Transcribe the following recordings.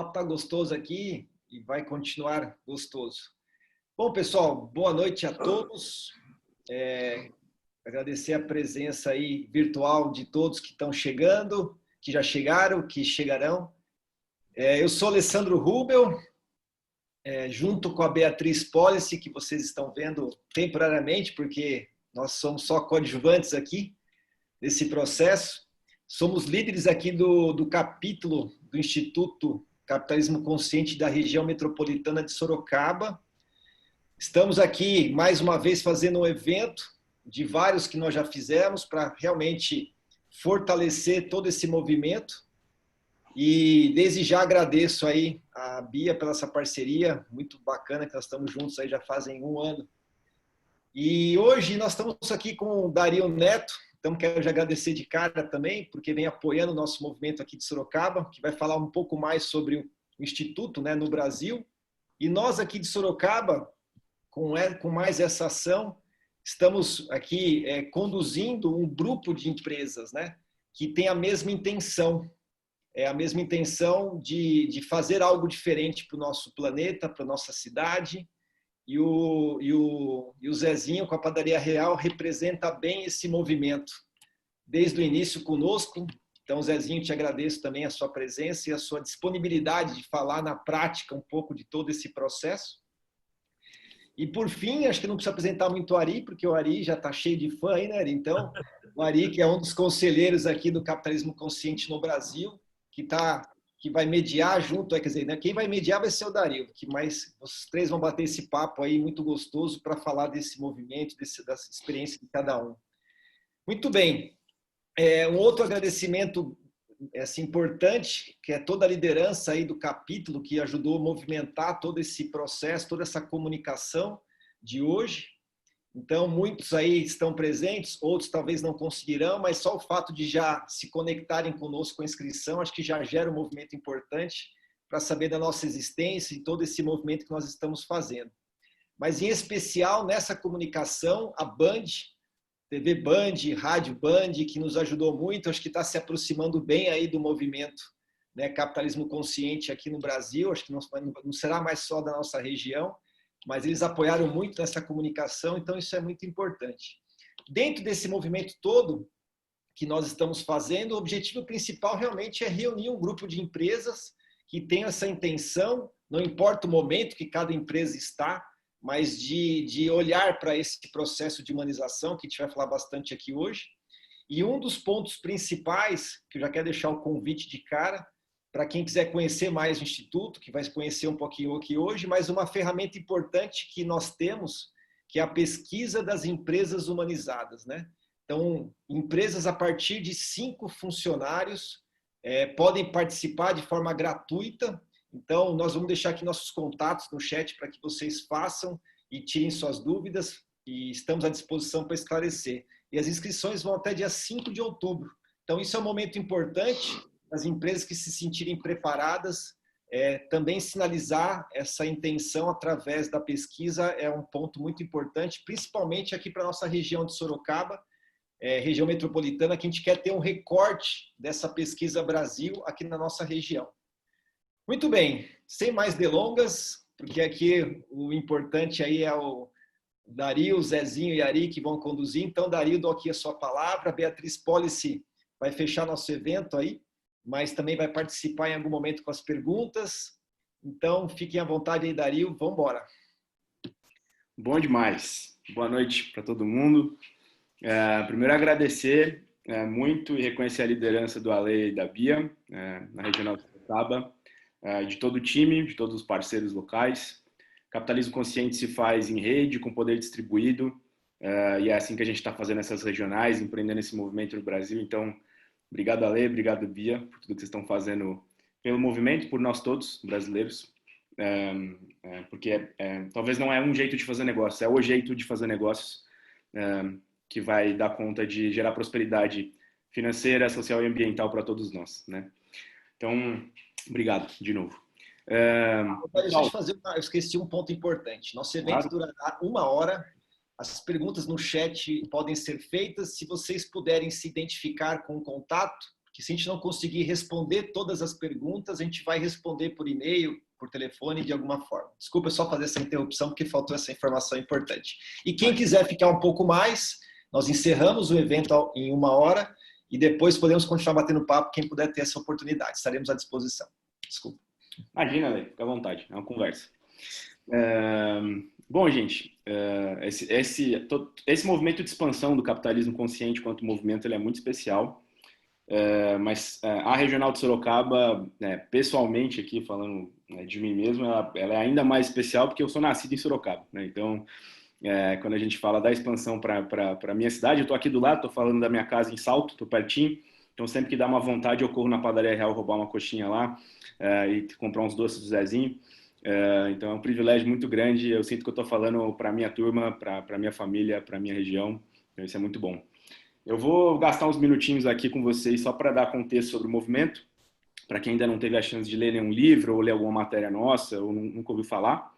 papo tá gostoso aqui e vai continuar gostoso. Bom, pessoal, boa noite a todos. Agradecer a presença aí virtual de todos que estão chegando, que já chegaram, que chegarão. Eu sou Alessandro Rubel, junto com a Beatriz Policy, que vocês estão vendo temporariamente, porque nós somos só coadjuvantes aqui nesse processo. Somos líderes aqui do capítulo do Instituto Capitalismo Consciente da região metropolitana de Sorocaba. Estamos aqui, mais uma vez, fazendo um evento de vários que nós já fizemos para realmente fortalecer todo esse movimento. E desde já agradeço aí a Bia pela essa parceria, muito bacana que nós estamos juntos aí já fazem um ano. E hoje nós estamos aqui com o Dario Neto, então quero já agradecer de cara também, porque vem apoiando o nosso movimento aqui de Sorocaba, que vai falar um pouco mais sobre o Instituto, né, no Brasil. E nós aqui de Sorocaba, com mais essa ação, estamos aqui conduzindo um grupo de empresas, né, que tem a mesma intenção, de fazer algo diferente para o nosso planeta, para a nossa cidade. E o Zezinho, com a Padaria Real, representa bem esse movimento, desde o início conosco. Então, Zezinho, te agradeço também a sua presença e a sua disponibilidade de falar na prática um pouco de todo esse processo. E, por fim, acho que não precisa apresentar muito o Ari, porque o Ari já está cheio de fã aí, né, Ari? Então, o Ari, que é um dos conselheiros aqui do Capitalismo Consciente no Brasil, que vai mediar junto, quer dizer, né, quem vai mediar vai ser o Dario, os três vão bater esse papo aí muito gostoso para falar desse movimento, dessa experiência de cada um. Muito bem. Um outro agradecimento assim, importante, que é toda a liderança aí do capítulo que ajudou a movimentar todo esse processo, toda essa comunicação de hoje. Então, muitos aí estão presentes, outros talvez não conseguirão, mas só o fato de já se conectarem conosco com a inscrição, acho que já gera um movimento importante para saber da nossa existência e todo esse movimento que nós estamos fazendo. Mas, em especial, nessa comunicação, a Band, TV Band, Rádio Band, que nos ajudou muito, acho que está se aproximando bem aí do movimento, né, Capitalismo Consciente aqui no Brasil, acho que não será mais só da nossa região, mas eles apoiaram muito nessa comunicação, então isso é muito importante. Dentro desse movimento todo que nós estamos fazendo, o objetivo principal realmente é reunir um grupo de empresas que tenham essa intenção, não importa o momento que cada empresa está, mas de olhar para esse processo de humanização, que a gente vai falar bastante aqui hoje. E um dos pontos principais, que eu já quero deixar o convite de cara, para quem quiser conhecer mais o Instituto, que vai conhecer um pouquinho aqui hoje, mas uma ferramenta importante que nós temos, que é a pesquisa das empresas humanizadas, né? Então, empresas a partir de 5 funcionários podem participar de forma gratuita. Então, nós vamos deixar aqui nossos contatos no chat para que vocês façam e tirem suas dúvidas, e estamos à disposição para esclarecer. E as inscrições vão até dia 5 de outubro. Então, isso é um momento importante. As empresas que se sentirem preparadas, também sinalizar essa intenção através da pesquisa é um ponto muito importante, principalmente aqui para a nossa região de Sorocaba, região metropolitana, que a gente quer ter um recorte dessa pesquisa Brasil aqui na nossa região. Muito bem, sem mais delongas, porque aqui o importante aí é o Dario, o Zezinho e Ari que vão conduzir. Então, Dario, dou aqui a sua palavra. A Beatriz Policy vai fechar nosso evento aí, mas também vai participar em algum momento com as perguntas. Então, fiquem à vontade aí, Dario. Vamos embora. Bom demais. Boa noite para todo mundo. Primeiro, agradecer muito e reconhecer a liderança do Ale e da Bia, na Regional de Sorocaba, de todo o time, de todos os parceiros locais. Capitalismo Consciente se faz em rede, com poder distribuído, e é assim que a gente está fazendo essas regionais, empreendendo esse movimento no Brasil. Então, obrigado, Ale, obrigado, Bia, por tudo que vocês estão fazendo pelo movimento, por nós todos, brasileiros, porque talvez não é um jeito de fazer negócio, é o jeito de fazer negócios que vai dar conta de gerar prosperidade financeira, social e ambiental para todos nós, né? Então, obrigado de novo. Deixa eu fazer eu esqueci um ponto importante. Nosso evento durará 1 hora. As perguntas no chat podem ser feitas. Se vocês puderem se identificar com o contato, que se a gente não conseguir responder todas as perguntas, a gente vai responder por e-mail, por telefone, de alguma forma. Desculpa só fazer essa interrupção, porque faltou essa informação importante. E quem quiser ficar um pouco mais, nós encerramos o evento em 1 hora e depois podemos continuar batendo papo, quem puder ter essa oportunidade. Estaremos à disposição. Desculpa. Imagina, Lê, fica à vontade, é uma conversa. Bom, gente, esse movimento de expansão do capitalismo consciente quanto movimento, ele é muito especial, mas a Regional de Sorocaba, pessoalmente aqui, falando de mim mesmo, ela é ainda mais especial porque eu sou nascido em Sorocaba, né? Então, quando a gente fala da expansão para a minha cidade, eu estou aqui do lado, estou falando da minha casa em Salto, estou pertinho, então sempre que dá uma vontade eu corro na Padaria Real roubar uma coxinha lá e comprar uns doces do Zezinho. Então é um privilégio muito grande, eu sinto que eu estou falando para a minha turma, para a minha família, para a minha região, então isso é muito bom. Eu vou gastar uns minutinhos aqui com vocês só para dar contexto sobre o movimento, para quem ainda não teve a chance de ler nenhum livro ou ler alguma matéria nossa ou nunca ouviu falar.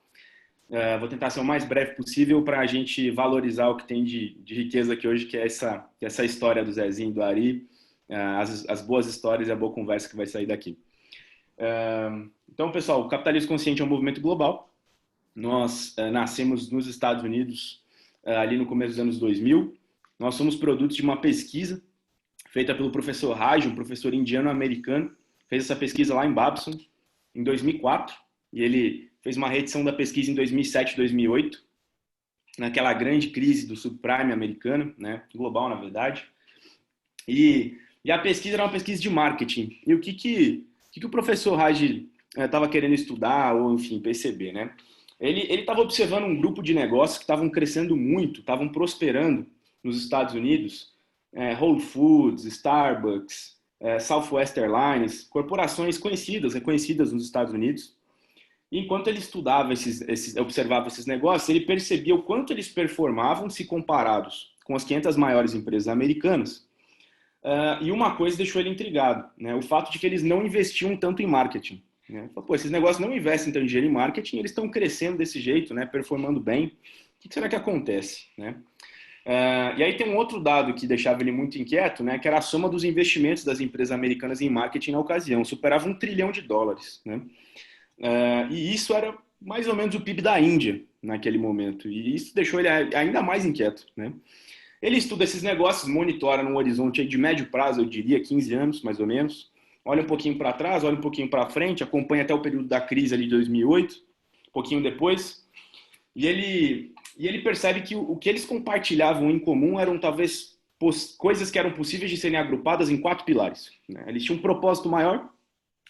Vou tentar ser o mais breve possível para a gente valorizar o que tem de riqueza aqui hoje, que é essa história do Zezinho e do Ari, as boas histórias e a boa conversa que vai sair daqui. Então, pessoal, o capitalismo consciente é um movimento global. Nós nascemos nos Estados Unidos ali no começo dos anos 2000. Nós somos produtos de uma pesquisa feita pelo professor Raj, um professor indiano-americano. Fez essa pesquisa lá em Babson, em 2004. E ele fez uma reedição da pesquisa em 2007, 2008, naquela grande crise do subprime americano, né, global, na verdade. E a pesquisa era uma pesquisa de marketing. E o que o professor Raj estava querendo estudar ou, enfim, perceber, né? Ele estava observando um grupo de negócios que estavam crescendo muito, estavam prosperando nos Estados Unidos, Whole Foods, Starbucks, Southwest Airlines, corporações conhecidas, reconhecidas nos Estados Unidos. E enquanto ele estudava, observava esses negócios, ele percebia o quanto eles performavam se comparados com as 500 maiores empresas americanas. E uma coisa deixou ele intrigado, né? O fato de que eles não investiam tanto em marketing. Né? Pô, esses negócios não investem tanto dinheiro em marketing, eles estão crescendo desse jeito, né? Performando bem. O que será que acontece? Né? E aí tem um outro dado que deixava ele muito inquieto, né? Que era a soma dos investimentos das empresas americanas em marketing na ocasião. Superava $1 trilhão. Né? E isso era mais ou menos o PIB da Índia naquele momento. E isso deixou ele ainda mais inquieto, né? Ele estuda esses negócios, monitora num horizonte de médio prazo, eu diria 15 anos, mais ou menos. Olha um pouquinho para trás, olha um pouquinho para frente, acompanha até o período da crise ali de 2008, um pouquinho depois. E ele percebe que o que eles compartilhavam em comum eram talvez coisas que eram possíveis de serem agrupadas em 4 pilares. Né? Eles tinham um propósito maior,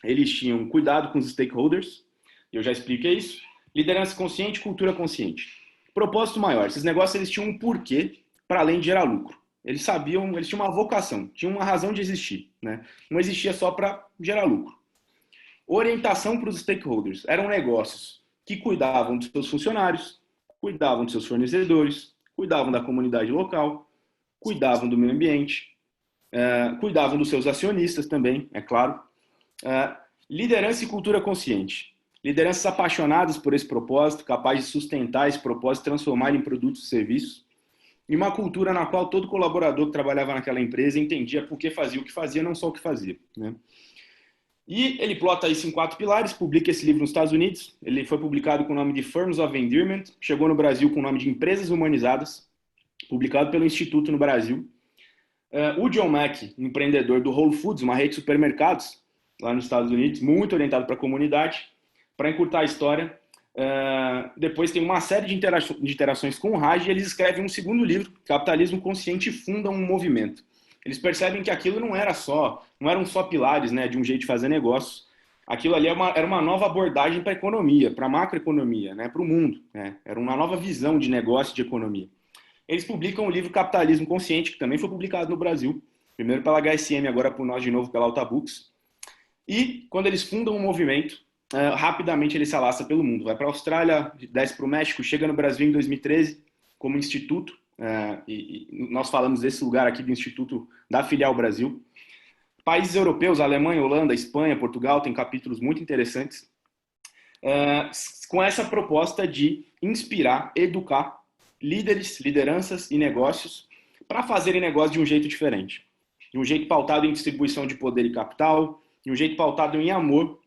eles tinham cuidado com os stakeholders, eu já expliquei isso, liderança consciente, cultura consciente. Propósito maior, esses negócios eles tinham um porquê, para além de gerar lucro. Eles sabiam, eles tinham uma vocação, tinham uma razão de existir. Né? Não existia só para gerar lucro. Orientação para os stakeholders. Eram negócios que cuidavam dos seus funcionários, cuidavam dos seus fornecedores, cuidavam da comunidade local, cuidavam do meio ambiente, cuidavam dos seus acionistas também, é claro. Liderança e cultura consciente. Lideranças apaixonadas por esse propósito, capazes de sustentar esse propósito, transformar em produtos e serviços. E uma cultura na qual todo colaborador que trabalhava naquela empresa entendia por que fazia o que fazia, não só o que fazia. Né? E ele plota isso em 4 pilares, publica esse livro nos Estados Unidos. Ele foi publicado com o nome de Firms of Endearment, chegou no Brasil com o nome de Empresas Humanizadas, publicado pelo Instituto no Brasil. O John Mack, empreendedor do Whole Foods, uma rede de supermercados lá nos Estados Unidos, muito orientado para a comunidade. Para encurtar a história, depois tem uma série de interações com o Raj e eles escrevem um segundo livro, Capitalismo Consciente, e fundam um movimento. Eles percebem que aquilo não eram só pilares, né, de um jeito de fazer negócio. Aquilo ali era uma nova abordagem para a economia, para a macroeconomia, né, para o mundo. Né? Era uma nova visão de negócio e de economia. Eles publicam o livro Capitalismo Consciente, que também foi publicado no Brasil, primeiro pela HSM, agora por nós de novo pela Alta Books. E quando eles fundam um movimento, rapidamente ele se alastra pelo mundo. Vai para a Austrália, desce para o México, chega no Brasil em 2013 como instituto. E nós falamos desse lugar aqui do Instituto da Filial Brasil. Países europeus, Alemanha, Holanda, Espanha, Portugal, tem capítulos muito interessantes. Com essa proposta de inspirar, educar líderes, lideranças e negócios para fazerem negócio de um jeito diferente. de um jeito pautado em distribuição de poder e capital, de um jeito pautado em amor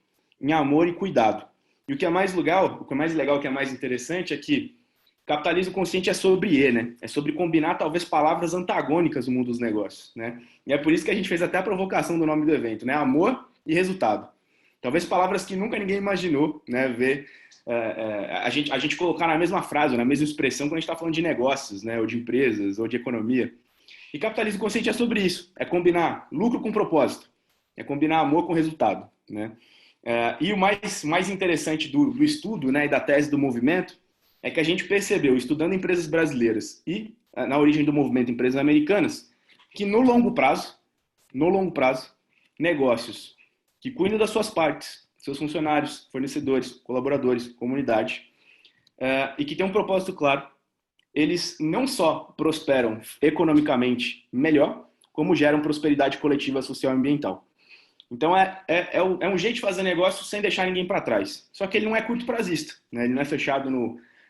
e cuidado. E o que é mais legal, o que é mais interessante é que capitalismo consciente é sobre E, né? É sobre combinar talvez palavras antagônicas no mundo dos negócios, né? E é por isso que a gente fez até a provocação do nome do evento, né? Amor e resultado. Talvez palavras que nunca ninguém imaginou, né? Ver a gente colocar na mesma frase, na mesma expressão quando a gente está falando de negócios, né? Ou de empresas, ou de economia. E capitalismo consciente é sobre isso. É combinar lucro com propósito. É combinar amor com resultado, né? E o mais interessante do estudo, né? E da tese do movimento é que a gente percebeu, estudando empresas brasileiras e na origem do movimento empresas americanas, que no longo prazo, negócios que cuidam das suas partes, seus funcionários, fornecedores, colaboradores, comunidade, e que têm um propósito claro, eles não só prosperam economicamente melhor, como geram prosperidade coletiva, social e ambiental. Então é um jeito de fazer negócio sem deixar ninguém para trás. Só que ele não é curto prazista, né? Ele não é fechado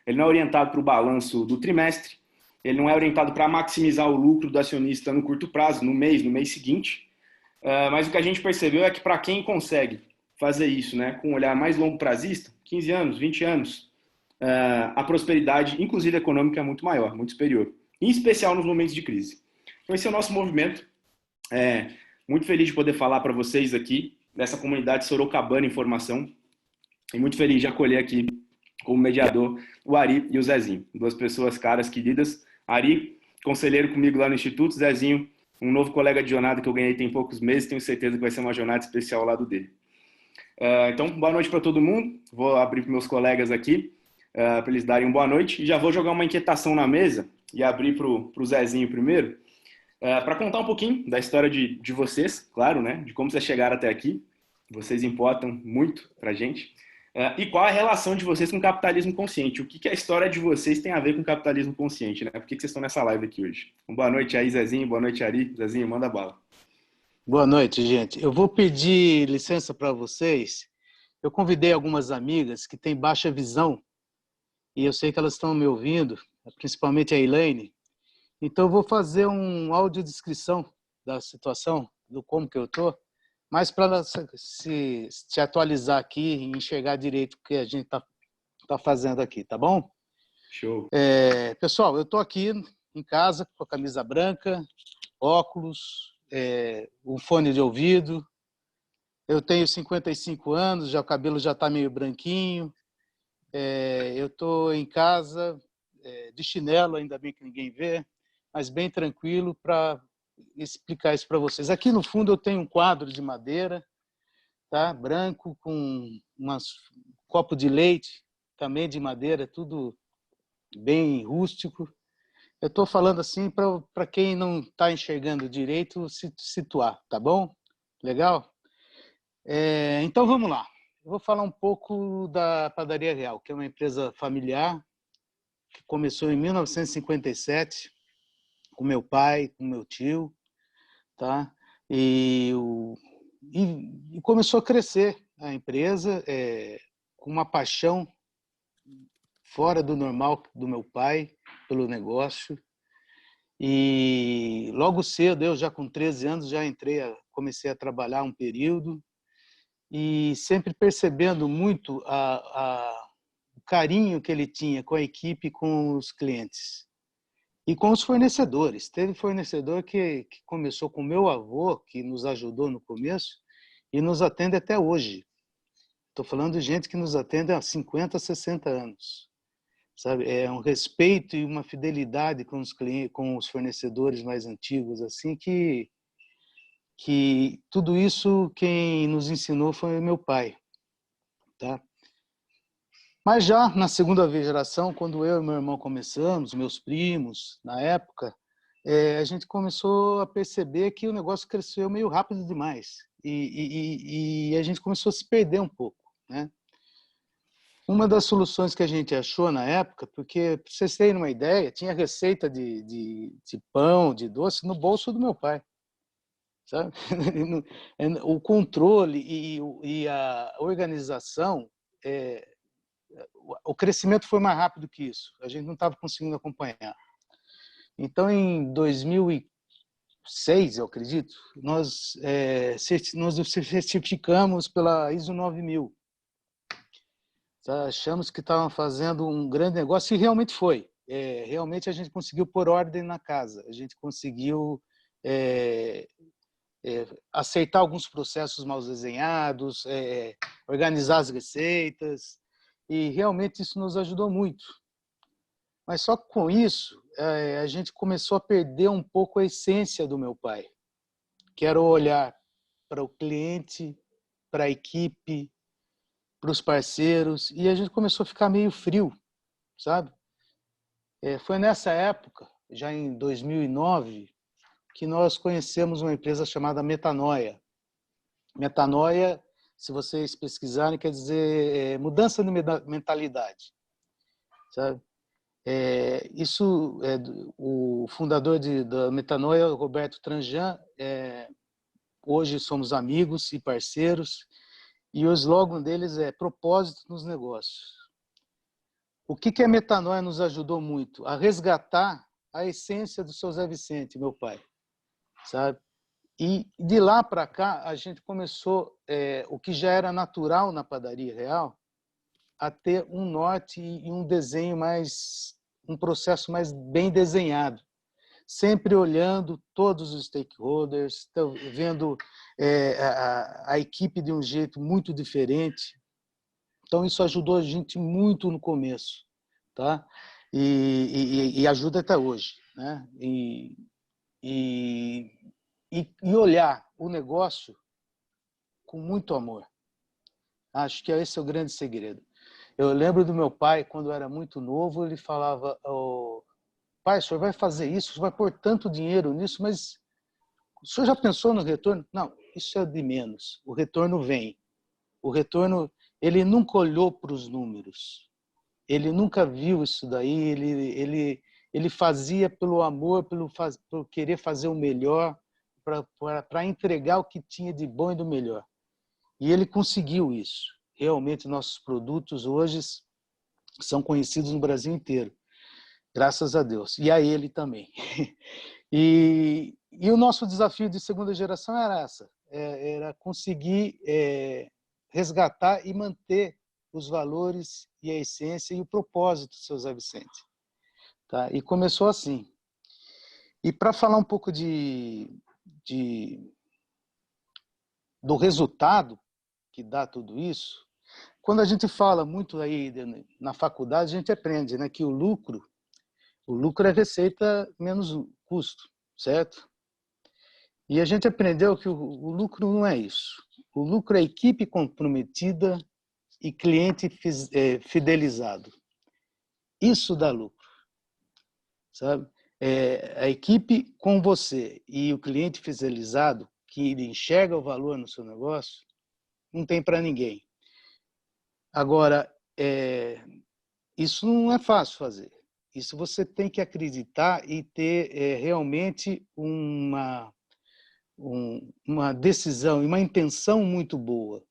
ele não é orientado para o balanço do trimestre, ele não é orientado para maximizar o lucro do acionista no curto prazo, no mês seguinte. Mas o que a gente percebeu é que para quem consegue fazer isso, né, com um olhar mais longo prazista, 15 anos, 20 anos, a prosperidade, inclusive econômica, é muito maior, muito superior. Em especial nos momentos de crise. Então esse é o nosso movimento. Muito feliz de poder falar para vocês aqui dessa comunidade Sorocabana Informação. E muito feliz de acolher aqui como mediador o Ari e o Zezinho. Duas pessoas caras, queridas. Ari, conselheiro comigo lá no Instituto. Zezinho, um novo colega de jornada que eu ganhei tem poucos meses. Tenho certeza que vai ser uma jornada especial ao lado dele. Então, boa noite para todo mundo. Vou abrir para meus colegas aqui, para eles darem uma boa noite. E já vou jogar uma inquietação na mesa e abrir para o Zezinho primeiro. Para contar um pouquinho da história de vocês, claro, né? De como vocês chegaram até aqui. Vocês importam muito para a gente. E qual a relação de vocês com o capitalismo consciente? O que a história de vocês tem a ver com o capitalismo consciente, né? Por que vocês estão nessa live aqui hoje? Boa noite aí, Zezinho. Boa noite, Ari. Zezinho, manda bala. Boa noite, gente. Eu vou pedir licença para vocês. Eu convidei algumas amigas que têm baixa visão e eu sei que elas estão me ouvindo, principalmente a Elaine. Então, eu vou fazer um audiodescrição da situação, do como que eu estou, mas para se atualizar aqui e enxergar direito o que a gente tá fazendo aqui, tá bom? Show. Pessoal, eu estou aqui em casa com a camisa branca, óculos, um fone de ouvido. Eu tenho 55 anos, já o cabelo já está meio branquinho. Eu estou em casa de chinelo, ainda bem que ninguém vê, mas bem tranquilo para explicar isso para vocês. Aqui no fundo eu tenho um quadro de madeira, tá? Branco, com um copo de leite, também de madeira, tudo bem rústico. Eu estou falando assim para quem não está enxergando direito se situar, tá bom? Legal? Então vamos lá. Eu vou falar um pouco da Padaria Real, que é uma empresa familiar que começou em 1957 com meu pai, com meu tio, tá? E começou a crescer a empresa com uma paixão fora do normal do meu pai pelo negócio. E logo cedo, eu já com 13 anos, já comecei a trabalhar um período e sempre percebendo muito o carinho que ele tinha com a equipe e com os clientes. E com os fornecedores. Teve fornecedor que começou com meu avô, que nos ajudou no começo, e nos atende até hoje. Estou falando de gente que nos atende há 50, 60 anos. Sabe? É um respeito e uma fidelidade com os clientes, com os fornecedores mais antigos, assim, que tudo isso quem nos ensinou foi meu pai. Tá? Mas já na segunda geração, quando eu e meu irmão começamos, meus primos, na época, a gente começou a perceber que o negócio cresceu meio rápido demais e a gente começou a se perder um pouco, né? Uma das soluções que a gente achou na época, porque, para vocês terem uma ideia, tinha receita de pão, de doce no bolso do meu pai. Sabe? O controle e a organização... o crescimento foi mais rápido que isso. A gente não estava conseguindo acompanhar. Então, em 2000 2006, eu acredito, nós nos certificamos pela ISO 9000. Achamos que estavam fazendo um grande negócio e realmente foi. Realmente a gente conseguiu pôr ordem na casa, a gente conseguiu aceitar alguns processos mal desenhados, organizar as receitas, e realmente isso nos ajudou muito. Mas só que com isso, a gente começou a perder um pouco a essência do meu pai, que era o olhar para o cliente, para a equipe, para os parceiros, e a gente começou a ficar meio frio, sabe? Foi nessa época, já em 2009, que nós conhecemos uma empresa chamada Metanoia. Metanoia, se vocês pesquisarem, quer dizer mudança de mentalidade, sabe? O fundador da Metanoia, Roberto Tranjan, hoje somos amigos e parceiros, e o slogan deles é propósito nos negócios. O que a Metanoia nos ajudou muito? A resgatar a essência do seu Zé Vicente, meu pai, sabe? E de lá para cá, a gente começou, o que já era natural na Padaria Real, a ter um norte e um desenho um processo mais bem desenhado, sempre olhando todos os stakeholders, vendo a equipe de um jeito muito diferente. Então, isso ajudou a gente muito no começo, tá? E ajuda até hoje, né? E olhar o negócio com muito amor. Acho que esse é o grande segredo. Eu lembro do meu pai, quando eu era muito novo, ele falava: pai, o senhor vai fazer isso, o senhor vai pôr tanto dinheiro nisso, mas o senhor já pensou no retorno? Não, isso é de menos. O retorno vem. O retorno, ele nunca olhou para os números. Ele nunca viu isso daí. Ele fazia pelo amor, pelo querer fazer o melhor, para entregar o que tinha de bom e do melhor. E ele conseguiu isso. Realmente, nossos produtos hoje são conhecidos no Brasil inteiro, graças a Deus. E a ele também. E o nosso desafio de segunda geração era conseguir resgatar e manter os valores e a essência e o propósito do seu Zé Vicente. Tá? E começou assim. E para falar um pouco do resultado que dá tudo isso, quando a gente fala muito aí na faculdade, a gente aprende, né, que o lucro é receita menos custo, certo? E a gente aprendeu que o lucro não é isso. O lucro é equipe comprometida e cliente fidelizado. Isso dá lucro, sabe? A equipe com você e o cliente fidelizado, que enxerga o valor no seu negócio, não tem para ninguém. Agora, isso não é fácil fazer. Isso você tem que acreditar e ter realmente uma decisão e uma intenção muito boa.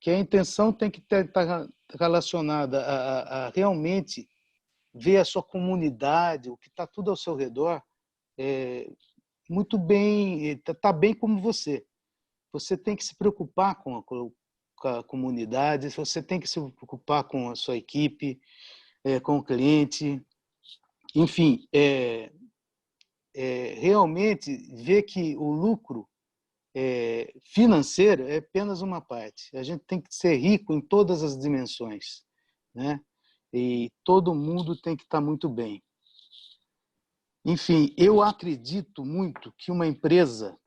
Que a intenção tem que estar relacionada a realmente ver a sua comunidade, o que está tudo ao seu redor, muito bem, está bem como você. Você tem que se preocupar com a comunidade, você tem que se preocupar com a sua equipe, com o cliente. Enfim, realmente ver que o lucro financeiro é apenas uma parte. A gente tem que ser rico em todas as dimensões, né? E todo mundo tem que estar muito bem. Enfim, eu acredito muito que uma empresa,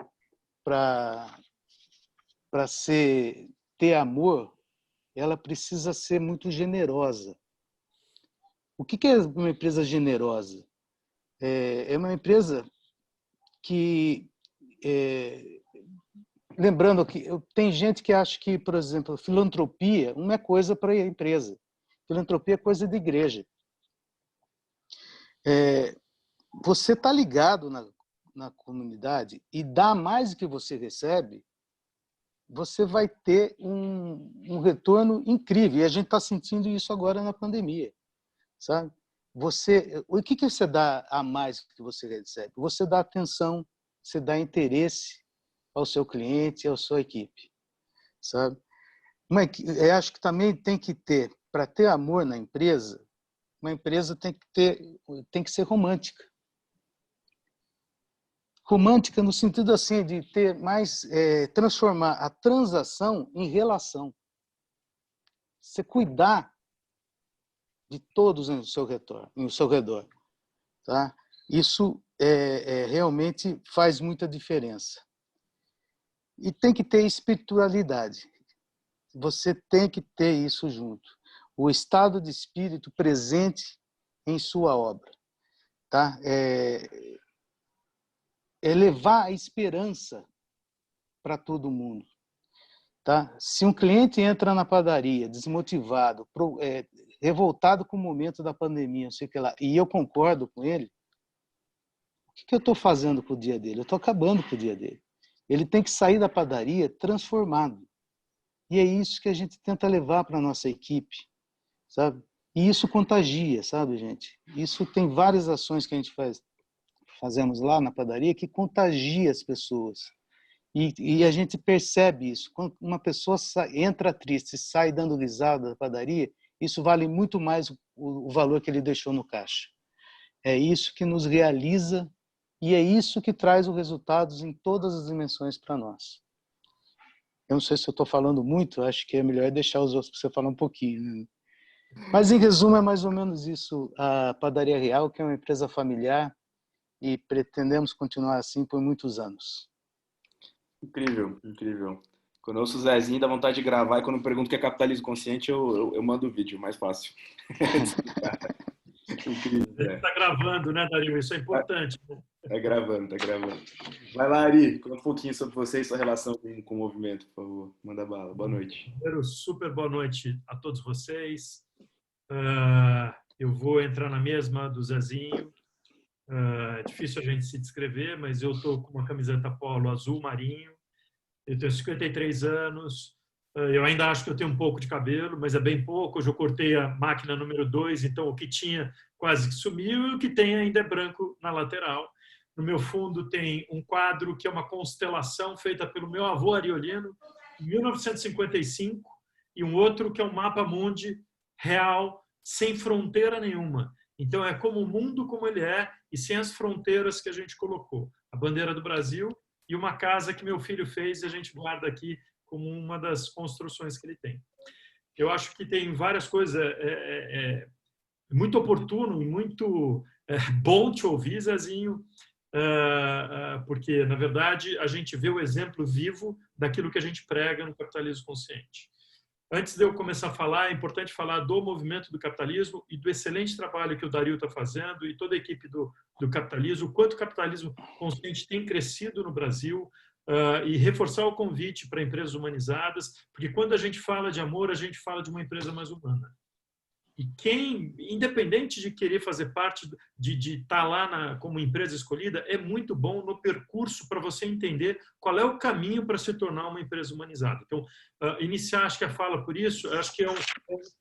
para ter amor, ela precisa ser muito generosa. O que é uma empresa generosa? É uma empresa que... lembrando que tem gente que acha que, por exemplo, filantropia não é coisa para a empresa. Filantropia é coisa de igreja. Você está ligado na comunidade e dá mais do que você recebe, você vai ter um retorno incrível. E a gente está sentindo isso agora na pandemia, sabe? O que você dá a mais do que você recebe? Você dá atenção, você dá interesse ao seu cliente e à sua equipe, sabe? Mas eu acho que também tem que ter, para ter amor na empresa, uma empresa tem que ser romântica. Romântica no sentido assim de ter mais transformar a transação em relação. Você cuidar de todos em seu redor, tá? Isso realmente faz muita diferença. E tem que ter espiritualidade. Você tem que ter isso junto. O estado de espírito presente em sua obra, tá? Levar a esperança para todo mundo, tá? Se um cliente entra na padaria desmotivado, revoltado com o momento da pandemia, não sei o que lá, e eu concordo com ele, o que eu estou fazendo com o dia dele? Eu estou acabando com o dia dele. Ele tem que sair da padaria transformado. E é isso que a gente tenta levar para a nossa equipe, sabe? E isso contagia, sabe, gente? Isso tem várias ações que a gente fazemos lá na padaria que contagia as pessoas. E a gente percebe isso. Quando uma pessoa entra triste e sai dando risada da padaria, isso vale muito mais o valor que ele deixou no caixa. É isso que nos realiza e é isso que traz os resultados em todas as dimensões para nós. Eu não sei se eu estou falando muito, acho que é melhor deixar os outros para você falar um pouquinho, né? Mas, em resumo, é mais ou menos isso. A Padaria Real, que é uma empresa familiar, e pretendemos continuar assim por muitos anos. Incrível, incrível. Quando eu ouço o Zezinho, dá vontade de gravar, e quando eu pergunto o que é capitalismo consciente, eu mando o vídeo, mais fácil. Incrível. Está gravando, né, Dario? Isso é importante. Tá gravando, tá gravando. Vai lá, Ari, conta um pouquinho sobre você e sua relação com o movimento, por favor. Manda bala. Boa noite. Primeiro, super boa noite a todos vocês. Eu vou entrar na mesma do Zezinho. É difícil a gente se descrever, mas eu estou com uma camiseta polo azul marinho. Eu tenho 53 anos. Eu ainda acho que eu tenho um pouco de cabelo, mas é bem pouco. Hoje eu cortei a máquina número 2, então o que tinha quase que sumiu e o que tem ainda é branco na lateral. No meu fundo tem um quadro que é uma constelação feita pelo meu avô Ariolino, em 1955, e um outro que é um mapa mundi real, sem fronteira nenhuma. Então é como o mundo como ele é e sem as fronteiras que a gente colocou. A bandeira do Brasil e uma casa que meu filho fez e a gente guarda aqui como uma das construções que ele tem. Eu acho que tem várias coisas, muito oportuno e muito bom te ouvir, Zezinho, porque, na verdade, a gente vê o exemplo vivo daquilo que a gente prega no capitalismo consciente. Antes de eu começar a falar, é importante falar do movimento do capitalismo e do excelente trabalho que o Dario está fazendo e toda a equipe do capitalismo, o quanto o capitalismo consciente tem crescido no Brasil, e reforçar o convite para empresas humanizadas, porque quando a gente fala de amor, a gente fala de uma empresa mais humana. E quem, independente de querer fazer parte, de estar lá como empresa escolhida, é muito bom no percurso para você entender qual é o caminho para se tornar uma empresa humanizada. Então, iniciar, acho que a fala por isso, acho que é um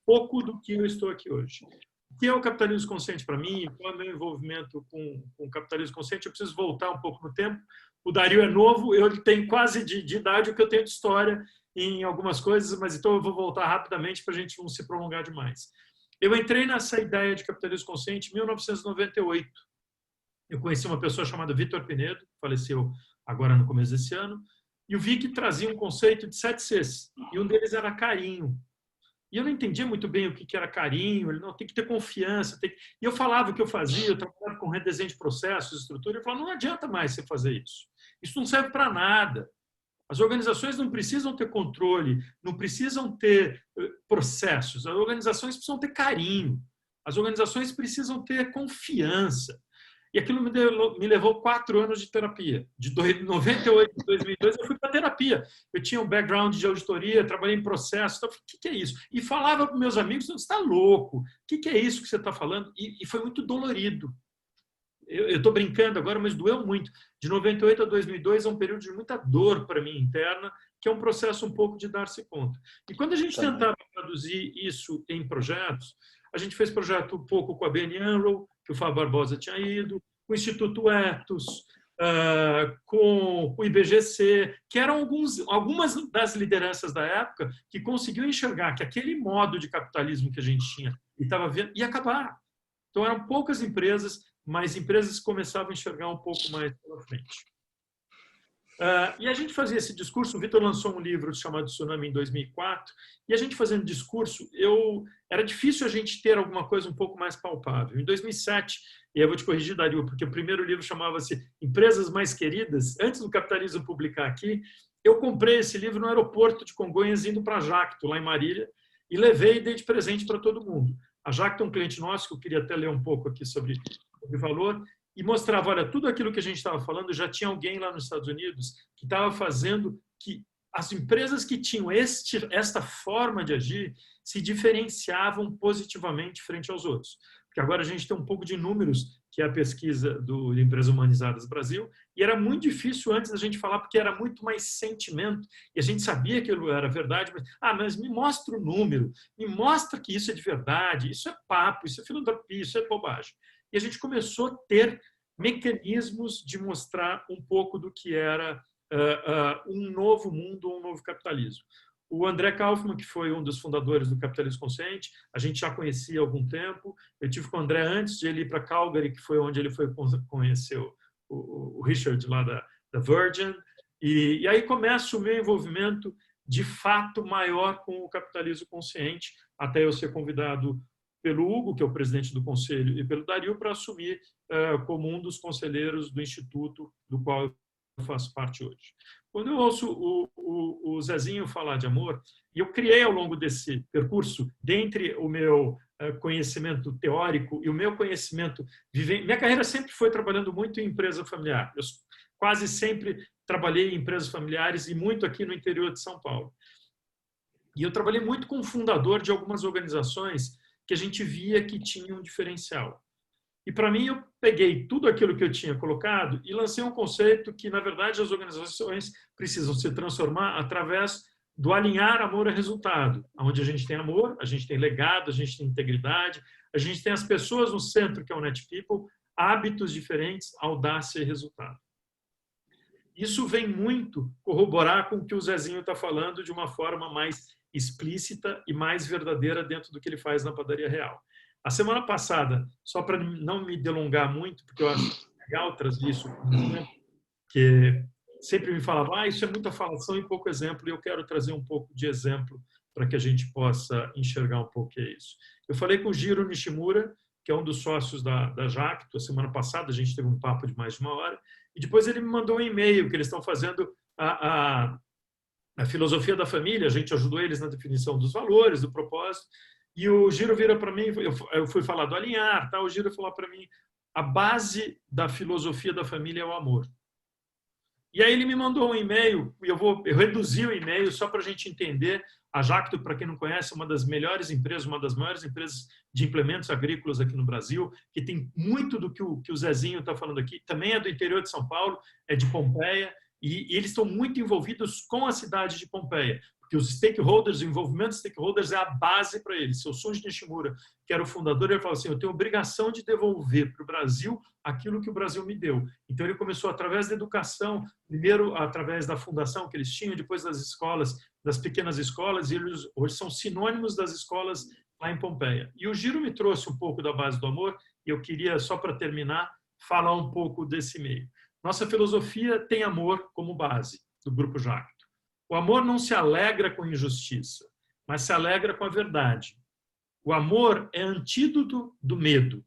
pouco do que eu estou aqui hoje. O que é o capitalismo consciente para mim? Qual é o meu envolvimento com o capitalismo consciente? Eu preciso voltar um pouco no tempo. O Dario é novo, eu tenho quase de idade o que eu tenho de história em algumas coisas, mas então eu vou voltar rapidamente para a gente não se prolongar demais. Eu entrei nessa ideia de capitalismo consciente em 1998. Eu conheci uma pessoa chamada Vitor Pinedo, faleceu agora no começo desse ano, e eu vi que trazia um conceito de 7 Cs, e um deles era carinho. E eu não entendia muito bem o que era carinho, ele não tem que ter confiança. E eu falava o que eu fazia, eu trabalhava com redesenho de processos, estrutura, e eu falava, não adianta mais você fazer isso. Isso não serve para nada. As organizações não precisam ter controle, não precisam ter processos. As organizações precisam ter carinho. As organizações precisam ter confiança. E aquilo me levou 4 anos de terapia. De 98 a 2002, eu fui para terapia. Eu tinha um background de auditoria, trabalhei em processo. Então, o que é isso? E falava para meus amigos, você está louco. O que é isso que você está falando? E foi muito dolorido. Eu estou brincando agora, mas doeu muito. De 98 a 2002 é um período de muita dor para mim interna, que é um processo um pouco de dar-se conta. E quando a gente tentava traduzir isso em projetos, a gente fez projeto um pouco com a BN Unroll, que o Fábio Barbosa tinha ido, com o Instituto Ethos, com o IBGC, que eram algumas das lideranças da época que conseguiam enxergar que aquele modo de capitalismo que a gente tinha e estava vendo ia acabar. Então, eram poucas empresas, mas empresas começavam a enxergar um pouco mais pela frente. E a gente fazia esse discurso. O Vitor lançou um livro chamado Tsunami em 2004, e a gente fazendo discurso, era difícil a gente ter alguma coisa um pouco mais palpável. Em 2007, e eu vou te corrigir, Dario, porque o primeiro livro chamava-se Empresas Mais Queridas. Antes do Capitalismo publicar aqui, eu comprei esse livro no aeroporto de Congonhas, indo para a Jacto, lá em Marília, e levei e dei de presente para todo mundo. A Jacto é um cliente nosso, que eu queria até ler um pouco aqui sobre valor, e mostrava, olha, tudo aquilo que a gente estava falando, já tinha alguém lá nos Estados Unidos que estava fazendo que as empresas que tinham esta forma de agir se diferenciavam positivamente frente aos outros. Porque agora a gente tem um pouco de números, que é a pesquisa do Empresas Humanizadas Brasil, e era muito difícil antes da gente falar, porque era muito mais sentimento, e a gente sabia que aquilo era verdade, mas me mostra o número, me mostra que isso é de verdade, isso é papo, isso é filantropia, isso é bobagem. E a gente começou a ter mecanismos de mostrar um pouco do que era um novo mundo, um novo capitalismo. O André Kaufmann, que foi um dos fundadores do Capitalismo Consciente, a gente já conhecia há algum tempo. Eu tive com o André antes de ele ir para Calgary, que foi onde ele foi conhecer o Richard lá da Virgin. E aí começa o meu envolvimento de fato maior com o Capitalismo Consciente, até eu ser convidado pelo Hugo, que é o presidente do conselho, e pelo Dario, para assumir como um dos conselheiros do instituto do qual eu faço parte hoje. Quando eu ouço o Zezinho falar de amor, e eu criei ao longo desse percurso, dentre o meu conhecimento teórico e o meu conhecimento vivente, minha carreira sempre foi trabalhando muito em empresa familiar. Eu quase sempre trabalhei em empresas familiares e muito aqui no interior de São Paulo. E eu trabalhei muito com o fundador de algumas organizações que a gente via que tinha um diferencial. E, para mim, eu peguei tudo aquilo que eu tinha colocado e lancei um conceito que, na verdade, as organizações precisam se transformar através do alinhar amor a resultado. Onde a gente tem amor, a gente tem legado, a gente tem integridade, a gente tem as pessoas no centro, que é o Net People, hábitos diferentes, audácia e resultado. Isso vem muito corroborar com o que o Zezinho está falando de uma forma mais explícita e mais verdadeira dentro do que ele faz na Padaria Real. A semana passada, só para não me delongar muito, porque eu acho legal trazer isso, que sempre me falava, isso é muita falação e pouco exemplo, e eu quero trazer um pouco de exemplo para que a gente possa enxergar um pouco o que é isso. Eu falei com o Jiro Nishimura, que é um dos sócios da Jacto. A semana passada a gente teve um papo de mais de 1 hora, e depois ele me mandou um e-mail que eles estão fazendo a filosofia da família. A gente ajudou eles na definição dos valores, do propósito, e o Jiro vira para mim, eu fui falar do alinhar, tá? O Jiro falou para mim, a base da filosofia da família é o amor. E aí ele me mandou um e-mail, e eu reduzi o e-mail só para a gente entender. A Jacto, para quem não conhece, é uma das melhores empresas, uma das maiores empresas de implementos agrícolas aqui no Brasil, que tem muito do que o Zezinho está falando aqui. Também é do interior de São Paulo, é de Pompeia, e eles estão muito envolvidos com a cidade de Pompeia, porque os stakeholders, o envolvimento dos stakeholders é a base para eles. Se eu sou de Nishimura, que era o fundador, ele falou assim, eu tenho obrigação de devolver para o Brasil aquilo que o Brasil me deu. Então ele começou através da educação, primeiro através da fundação que eles tinham, depois das escolas, das pequenas escolas, e eles hoje são sinônimos das escolas lá em Pompeia. E o Jiro me trouxe um pouco da base do amor, e eu queria, só para terminar, falar um pouco desse meio. Nossa filosofia tem amor como base do Grupo Jacto. O amor não se alegra com injustiça, mas se alegra com a verdade. O amor é antídoto do medo.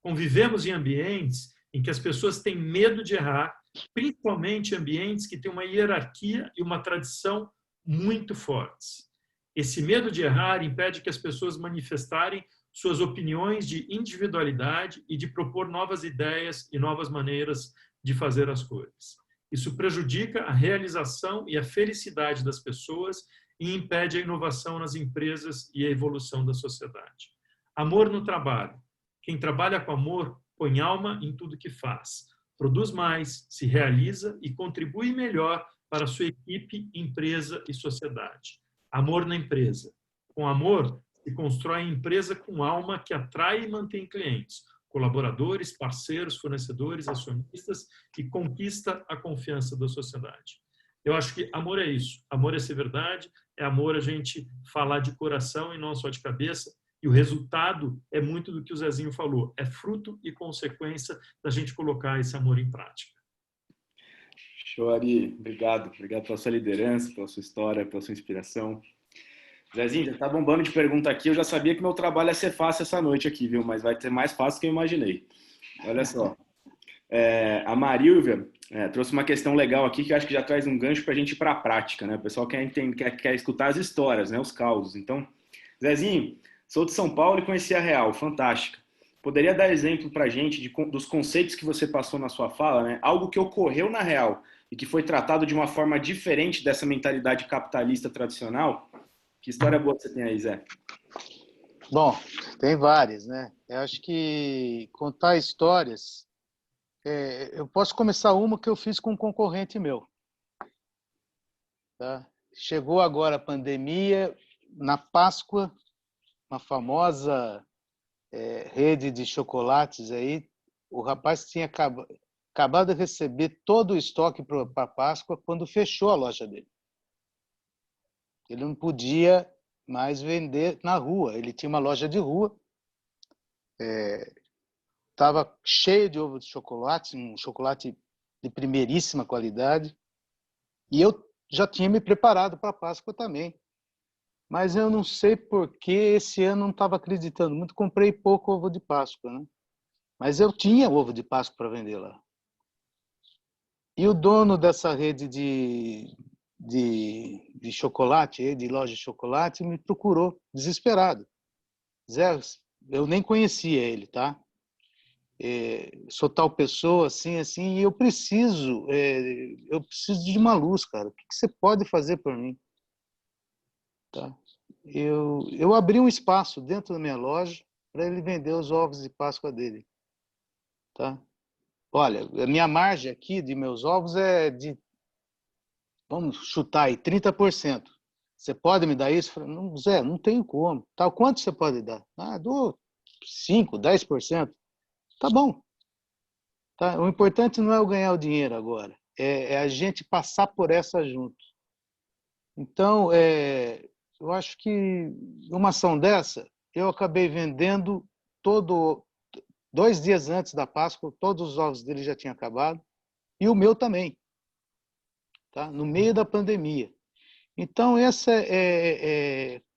Convivemos em ambientes em que as pessoas têm medo de errar, principalmente ambientes que têm uma hierarquia e uma tradição muito fortes. Esse medo de errar impede que as pessoas manifestarem suas opiniões de individualidade e de propor novas ideias e novas maneiras de fazer as coisas. Isso prejudica a realização e a felicidade das pessoas e impede a inovação nas empresas e a evolução da sociedade. Amor no trabalho. Quem trabalha com amor põe alma em tudo que faz, produz mais, se realiza e contribui melhor para a sua equipe, empresa e sociedade. Amor na empresa. Com amor, se constrói a empresa com alma que atrai e mantém clientes. colaboradores, parceiros, fornecedores, acionistas e conquista a confiança da sociedade. Eu acho que amor é isso. Amor é ser verdade, é amor a gente falar de coração e não só de cabeça. E o resultado é muito do que o Zezinho falou. É fruto e consequência da gente colocar esse amor em prática. Show, Ari. Obrigado. Obrigado pela sua liderança, pela sua história, pela sua inspiração. Zezinho, já tá bombando de pergunta aqui. Eu já sabia que meu trabalho ia ser fácil essa noite aqui, viu? Mas vai ter mais fácil do que eu imaginei. Olha só. A Marílvia trouxe uma questão legal aqui que eu acho que já traz um gancho para a gente ir para a prática, né? O pessoal quer escutar as histórias, né? Os causos. Então, Zezinho, sou de São Paulo e conheci a Real, fantástica. Poderia dar exemplo para a gente dos conceitos que você passou na sua fala, né? Algo que ocorreu na Real e que foi tratado de uma forma diferente dessa mentalidade capitalista tradicional? Que história boa você tem aí, Zé? Bom, tem várias, né? Eu acho que contar histórias... eu posso começar uma que eu fiz com um concorrente meu. Tá? Chegou agora a pandemia, na Páscoa, uma famosa rede de chocolates aí, o rapaz tinha acabado de receber todo o estoque para a Páscoa quando fechou a loja dele. Ele não podia mais vender na rua. Ele tinha uma loja de rua, estava cheio de ovo de chocolate, um chocolate de primeiríssima qualidade, e eu já tinha me preparado para a Páscoa também. Mas eu não sei por que esse ano não estava acreditando muito, comprei pouco ovo de Páscoa, né? Mas eu tinha ovo de Páscoa para vender lá. E o dono dessa rede de chocolate, de loja de chocolate, me procurou, desesperado. Zé, eu nem conhecia ele, tá? Sou tal pessoa, assim, e eu preciso de uma luz, cara. O que você pode fazer por mim? Tá? Eu abri um espaço dentro da minha loja para ele vender os ovos de Páscoa dele. Tá? Olha, a minha margem aqui de meus ovos é de, vamos chutar aí, 30%. Você pode me dar isso? Eu falei, não, Zé, não tenho como. Tá, quanto você pode dar? Dou 5%, 10%. Tá bom. Tá? O importante não é eu ganhar o dinheiro agora, é a gente passar por essa junto. Então, eu acho que uma ação dessa, eu acabei vendendo 2 dias antes da Páscoa, todos os ovos dele já tinham acabado, e o meu também, tá? No meio da pandemia. Então,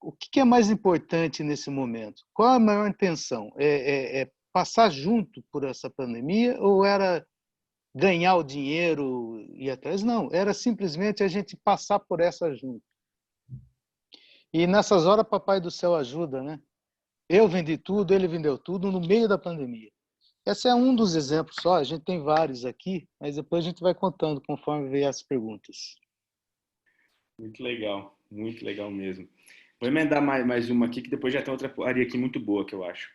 o que é mais importante nesse momento? Qual a maior intenção? Passar junto por essa pandemia ou era ganhar o dinheiro e ir atrás? Não, era simplesmente a gente passar por essa junto. E nessas horas, Papai do Céu ajuda, né? Eu vendi tudo, ele vendeu tudo no meio da pandemia. Esse é um dos exemplos só, a gente tem vários aqui, mas depois a gente vai contando conforme vier as perguntas. Muito legal mesmo. Vou emendar mais uma aqui, que depois já tem outra área aqui muito boa, que eu acho.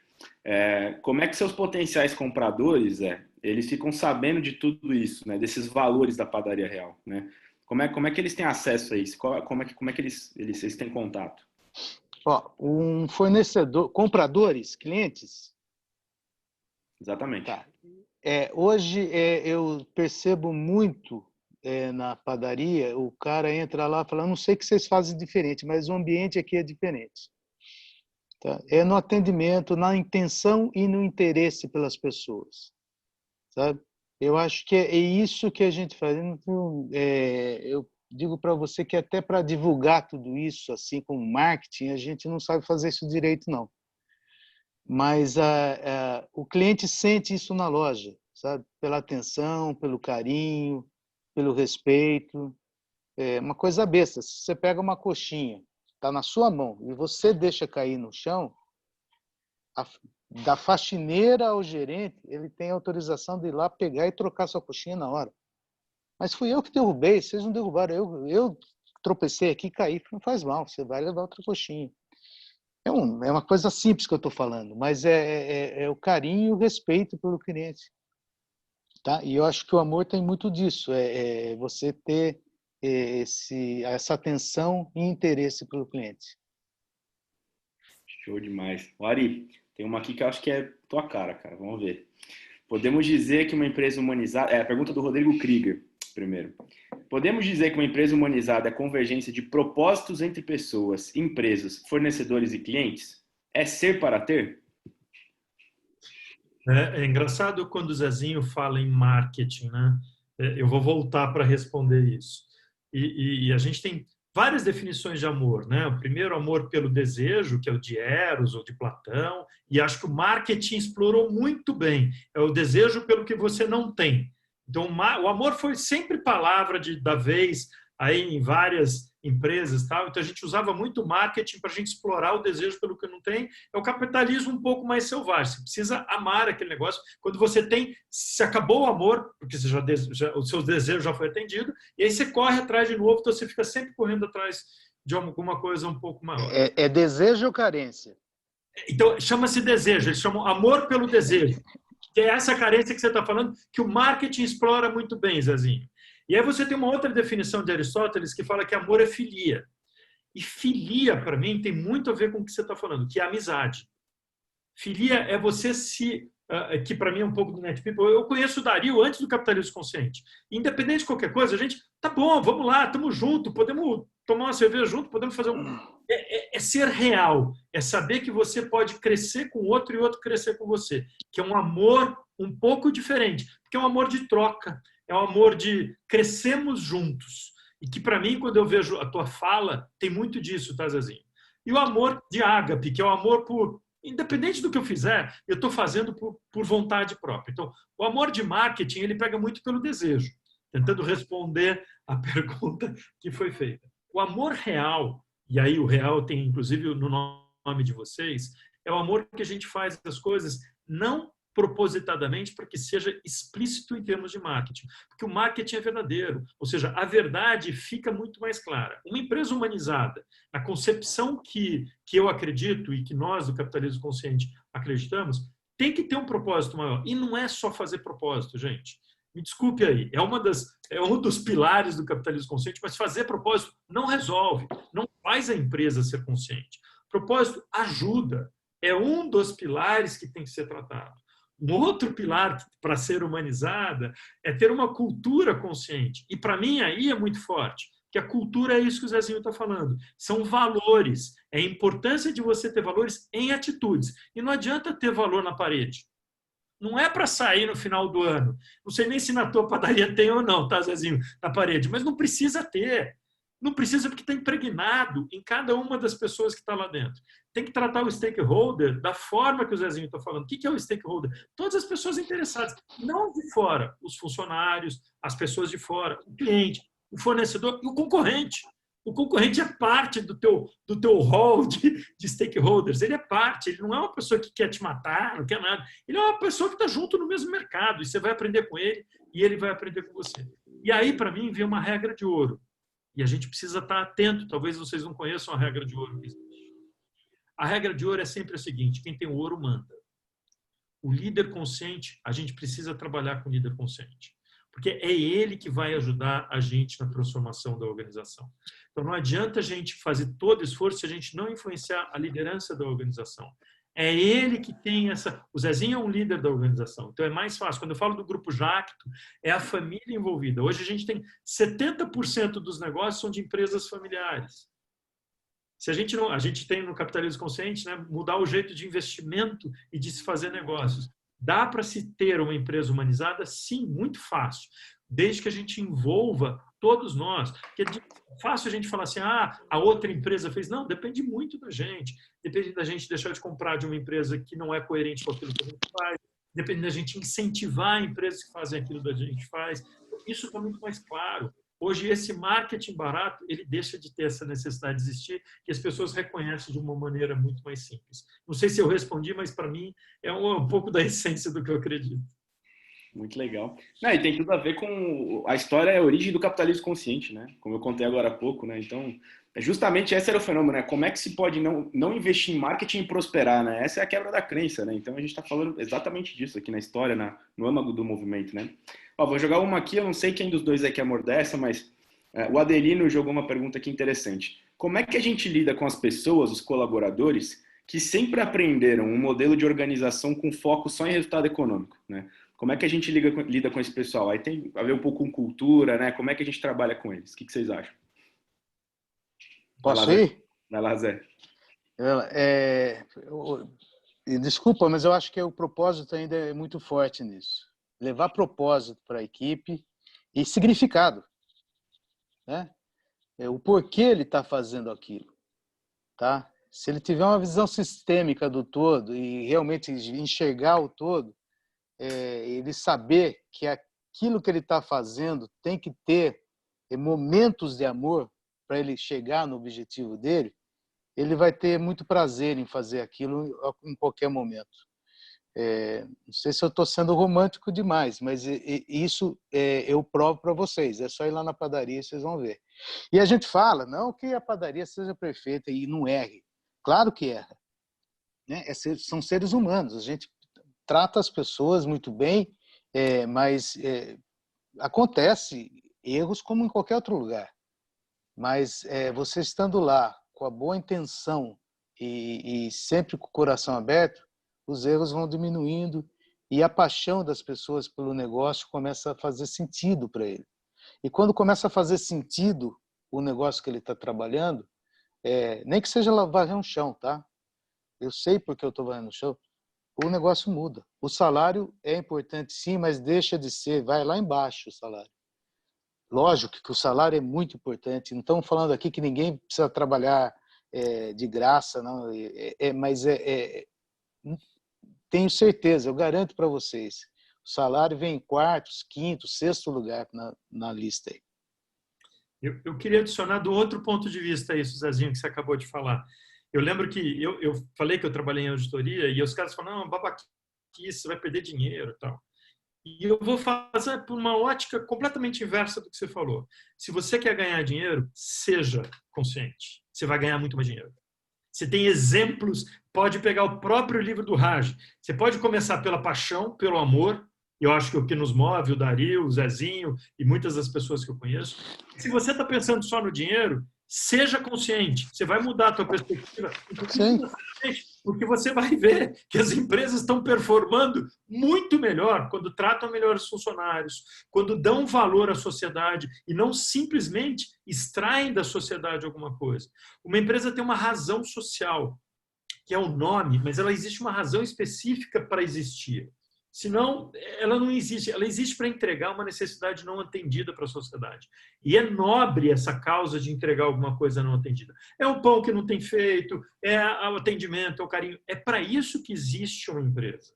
Como é que seus potenciais compradores, eles ficam sabendo de tudo isso, né? Desses valores da padaria real, né? Como é que eles têm acesso a isso? Como é que eles têm contato? Ó, um fornecedor, compradores, clientes? Exatamente. Tá. Hoje eu percebo muito na padaria, o cara entra lá e fala, não sei o que vocês fazem diferente, mas o ambiente aqui é diferente. Tá? É no atendimento, na intenção e no interesse pelas pessoas. Sabe? Eu acho que é isso que a gente faz. Eu digo para você que até para divulgar tudo isso, assim como marketing, a gente não sabe fazer isso direito, não. Mas o cliente sente isso na loja, sabe? Pela atenção, pelo carinho, pelo respeito. É uma coisa besta. Se você pega uma coxinha, está na sua mão, e você deixa cair no chão, da faxineira ao gerente, ele tem autorização de ir lá pegar e trocar sua coxinha na hora. Mas fui eu que derrubei, vocês não derrubaram. Eu tropecei aqui e caí. Não faz mal, você vai levar outra coxinha. É uma coisa simples que eu estou falando, mas é o carinho e o respeito pelo cliente. Tá? E eu acho que o amor tem muito disso, você ter essa atenção e interesse pelo cliente. Show demais. Ari, Tem uma aqui que eu acho que é tua cara, cara. Vamos ver. Podemos dizer que uma empresa humanizada... a pergunta do Rodrigo Krieger, primeiro. Podemos dizer que uma empresa humanizada é a convergência de propósitos entre pessoas, empresas, fornecedores e clientes? É ser para ter? É engraçado quando o Zezinho fala em marketing, né? Eu vou voltar para responder isso. E a gente tem várias definições de amor, né? O primeiro, amor pelo desejo, que é o de Eros ou de Platão, e acho que o marketing explorou muito bem. É o desejo pelo que você não tem. Então, o amor foi sempre palavra da vez aí em várias empresas, tal. Então a gente usava muito marketing para a gente explorar o desejo pelo que não tem. É o capitalismo um pouco mais selvagem. Você precisa amar aquele negócio. Quando você tem, se acabou o amor, porque você o seu desejo já foi atendido, e aí você corre atrás de novo, então você fica sempre correndo atrás de alguma coisa um pouco maior. É desejo ou carência? Então chama-se desejo. Eles chamam amor pelo desejo. Que é essa carência que você está falando, que o marketing explora muito bem, Zezinho. E aí você tem uma outra definição de Aristóteles que fala que amor é filia. E filia, para mim, tem muito a ver com o que você está falando, que é amizade. Filia é você que para mim é um pouco do Net People. Eu conheço o Dario antes do Capitalismo Consciente. Independente de qualquer coisa, a gente, tá bom, vamos lá, estamos juntos, podemos tomar uma cerveja junto, podemos fazer é ser real, é saber que você pode crescer com o outro e o outro crescer com você, que é um amor um pouco diferente, porque é um amor de troca, é um amor de crescemos juntos. E que, para mim, quando eu vejo a tua fala, tem muito disso, tá, Zezinho? E o amor de ágape, que é o amor por... Independente do que eu fizer, eu estou fazendo por vontade própria. Então, o amor de marketing, ele pega muito pelo desejo, tentando responder a pergunta que foi feita. O amor real, e aí o real tem, inclusive, no nome de vocês, é o amor que a gente faz as coisas não propositadamente para que seja explícito em termos de marketing. Porque o marketing é verdadeiro, ou seja, a verdade fica muito mais clara. Uma empresa humanizada, na concepção que eu acredito e que nós do capitalismo consciente acreditamos, tem que ter um propósito maior. E não é só fazer propósito, gente. Me desculpe aí, é um dos pilares do capitalismo consciente, mas fazer propósito não resolve, não faz a empresa ser consciente. Propósito ajuda, é um dos pilares que tem que ser tratado. Um outro pilar para ser humanizada é ter uma cultura consciente. E para mim aí é muito forte, que a cultura é isso que o Zezinho está falando. São valores, é a importância de você ter valores em atitudes. E não adianta ter valor na parede. Não é para sair no final do ano. Não sei nem se na tua padaria tem ou não, tá, Zezinho, na parede, mas não precisa ter. Não precisa porque está impregnado em cada uma das pessoas que está lá dentro. Tem que tratar o stakeholder da forma que o Zezinho está falando. O que é o stakeholder? Todas as pessoas interessadas, não de fora, os funcionários, as pessoas de fora, o cliente, o fornecedor e o concorrente. O concorrente é parte do teu hall de stakeholders. Ele é parte, ele não é uma pessoa que quer te matar, não quer nada. Ele é uma pessoa que está junto no mesmo mercado e você vai aprender com ele e ele vai aprender com você. E aí, para mim, vem uma regra de ouro. E a gente precisa estar atento. Talvez vocês não conheçam a regra de ouro. A regra de ouro é sempre a seguinte: quem tem o ouro manda. O líder consciente, a gente precisa trabalhar com o líder consciente. Porque é ele que vai ajudar a gente na transformação da organização. Então, não adianta a gente fazer todo esforço se a gente não influenciar a liderança da organização. É ele que tem essa... O Zezinho é um líder da organização, então é mais fácil. Quando eu falo do Grupo Jacto, é a família envolvida. Hoje a gente tem 70% dos negócios são de empresas familiares. Se a gente tem no capitalismo consciente, né, mudar o jeito de investimento e de se fazer negócios. Dá para se ter uma empresa humanizada? Sim, muito fácil. Desde que a gente envolva todos nós. Porque é fácil a gente falar assim, a outra empresa fez. Não, depende muito da gente. Depende da gente deixar de comprar de uma empresa que não é coerente com aquilo que a gente faz. Depende da gente incentivar empresas que fazem aquilo que a gente faz. Isso está muito mais claro. Hoje, esse marketing barato, ele deixa de ter essa necessidade de existir, que as pessoas reconhecem de uma maneira muito mais simples. Não sei se eu respondi, mas para mim é um pouco da essência do que eu acredito. Muito legal. E tem tudo a ver com a história, a origem do capitalismo consciente, né? Como eu contei agora há pouco, né? Então, justamente esse era o fenômeno, né? Como é que se pode não investir em marketing e prosperar, né? Essa é a quebra da crença, né? Então, a gente está falando exatamente disso aqui na história, no âmago do movimento, né? Vou jogar uma aqui, eu não sei quem dos dois é que amor dessa, mas o Adelino jogou uma pergunta aqui interessante. Como é que a gente lida com as pessoas, os colaboradores, que sempre aprenderam um modelo de organização com foco só em resultado econômico, né? Como é que a gente lida com esse pessoal? Aí tem a ver um pouco com cultura, né? Como é que a gente trabalha com eles? O que vocês acham? Posso ir? Vai lá, Zé. Desculpa, mas eu acho que o propósito ainda é muito forte nisso. Levar propósito para a equipe e significado, né? O porquê ele está fazendo aquilo, tá? Se ele tiver uma visão sistêmica do todo e realmente enxergar o todo, ele saber que aquilo que ele está fazendo tem que ter momentos de amor para ele chegar no objetivo dele, ele vai ter muito prazer em fazer aquilo em qualquer momento. Não sei se eu estou sendo romântico demais, mas isso eu provo para vocês. É só ir lá na padaria e vocês vão ver. E a gente fala, não que a padaria seja perfeita e não erre. Claro que erra, né? São seres humanos. A gente trata as pessoas muito bem, mas acontece erros como em qualquer outro lugar. Mas você estando lá com a boa intenção e sempre com o coração aberto, os erros vão diminuindo e a paixão das pessoas pelo negócio começa a fazer sentido para ele. E quando começa a fazer sentido o negócio que ele está trabalhando, nem que seja varrer um chão, tá? Eu sei porque eu estou varrendo o chão. O negócio muda. O salário é importante sim, mas deixa de ser, vai lá embaixo o salário. Lógico que o salário é muito importante. Não estamos falando aqui que ninguém precisa trabalhar de graça, não. Mas tenho certeza, eu garanto para vocês, o salário vem em quarto, quinto, sexto lugar na lista aí. Eu queria adicionar do outro ponto de vista isso, Zezinho, que você acabou de falar. Eu lembro que eu falei que eu trabalhei em auditoria e os caras falaram, não, babaquice, você vai perder dinheiro e tal. E eu vou fazer por uma ótica completamente inversa do que você falou. Se você quer ganhar dinheiro, seja consciente. Você vai ganhar muito mais dinheiro. Você tem exemplos, pode pegar o próprio livro do Raj. Você pode começar pela paixão, pelo amor. Eu acho que o que nos move, o Dario, o Zezinho e muitas das pessoas que eu conheço. Se você está pensando só no dinheiro, seja consciente. Você vai mudar a tua perspectiva. Sim. Porque você vai ver que as empresas estão performando muito melhor quando tratam melhor os funcionários, quando dão valor à sociedade e não simplesmente extraem da sociedade alguma coisa. Uma empresa tem uma razão social, que é o nome, mas ela existe uma razão específica para existir. Senão, ela não existe. Ela existe para entregar uma necessidade não atendida para a sociedade. E é nobre essa causa de entregar alguma coisa não atendida. É o pão que não tem feito, é o atendimento, é o carinho. É para isso que existe uma empresa.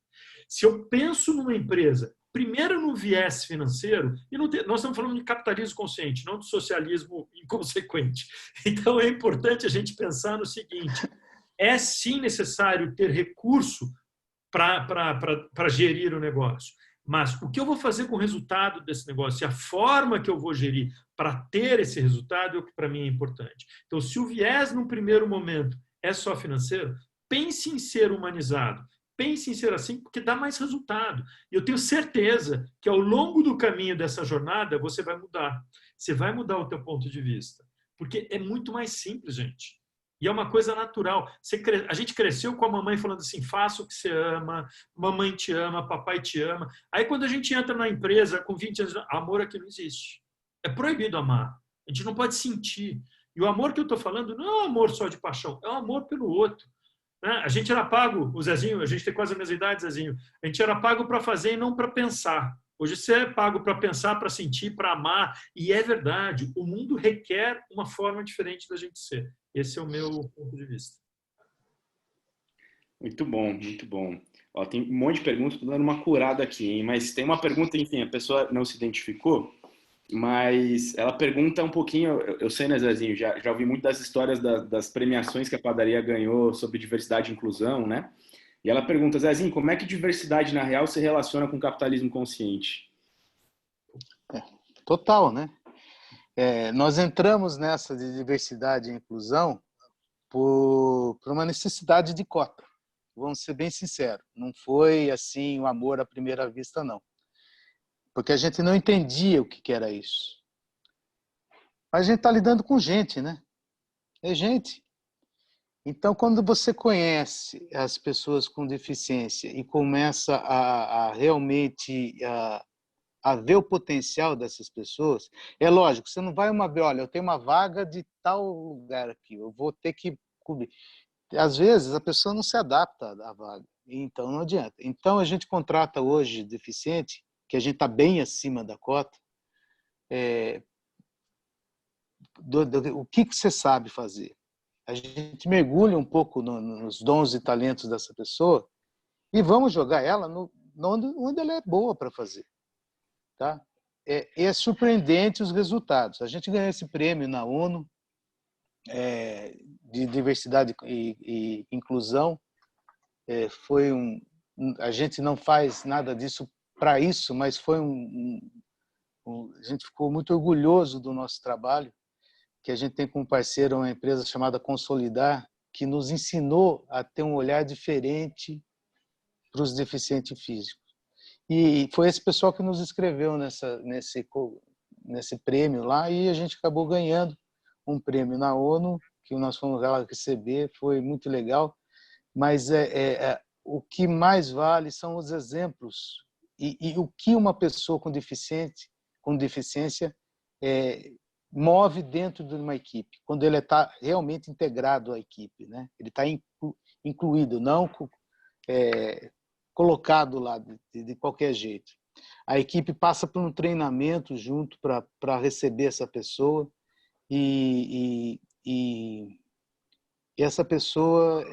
Se eu penso numa empresa, primeiro no viés financeiro, e nós estamos falando de capitalismo consciente, não de socialismo inconsequente. Então, é importante a gente pensar no seguinte, é sim necessário ter recurso para gerir o negócio. Mas o que eu vou fazer com o resultado desse negócio e a forma que eu vou gerir para ter esse resultado é o que para mim é importante. Então, se o viés, num primeiro momento, é só financeiro, pense em ser humanizado. Pense em ser assim, porque dá mais resultado. E eu tenho certeza que ao longo do caminho dessa jornada, você vai mudar. Você vai mudar o teu ponto de vista. Porque é muito mais simples, gente. E é uma coisa natural. A gente cresceu com a mamãe falando assim, faça o que você ama, mamãe te ama, papai te ama. Aí quando a gente entra na empresa com 20 anos, amor aqui não existe. É proibido amar. A gente não pode sentir. E o amor que eu estou falando não é um amor só de paixão, é um amor pelo outro. A gente era pago, o Zezinho, a gente tem quase a mesma idade, Zezinho, a gente era pago para fazer e não para pensar. Hoje você é pago para pensar, para sentir, para amar. E é verdade, o mundo requer uma forma diferente da gente ser. Esse é o meu ponto de vista. Muito bom, muito bom. Ó, tem um monte de perguntas, estou dando uma curada aqui, hein? Mas tem uma pergunta, enfim, a pessoa não se identificou, mas ela pergunta um pouquinho, eu sei, né, Zezinho, já ouvi muito das histórias das premiações que a padaria ganhou sobre diversidade e inclusão, né? E ela pergunta, Zezinho, como é que diversidade na real se relaciona com capitalismo consciente? Total, né? Nós entramos nessa de diversidade e inclusão por uma necessidade de cota. Vamos ser bem sinceros. Não foi assim um amor à primeira vista, não. Porque a gente não entendia o que era isso. Mas a gente está lidando com gente, né? É gente. Então, quando você conhece as pessoas com deficiência e começa a realmente a ver o potencial dessas pessoas, é lógico, você não vai uma vez, olha, eu tenho uma vaga de tal lugar aqui, eu vou ter que cobrir. Às vezes, a pessoa não se adapta à vaga, então não adianta. Então, a gente contrata hoje deficiente, que a gente está bem acima da cota, o que você sabe fazer? A gente mergulha um pouco nos dons e talentos dessa pessoa e vamos jogar ela onde ela é boa para fazer. Tá? É surpreendente os resultados. A gente ganhou esse prêmio na ONU de diversidade e inclusão. A gente não faz nada disso para isso, mas a gente ficou muito orgulhoso do nosso trabalho, que a gente tem como parceiro uma empresa chamada Consolidar, que nos ensinou a ter um olhar diferente para os deficientes físicos. E foi esse pessoal que nos inscreveu nesse prêmio lá, e a gente acabou ganhando um prêmio na ONU, que nós fomos lá receber, foi muito legal. Mas o que mais vale são os exemplos e o que uma pessoa com deficiência move dentro de uma equipe, quando ele está realmente integrado à equipe, né? Ele está incluído, não colocado lá de qualquer jeito. A equipe passa por um treinamento junto para receber essa pessoa e essa pessoa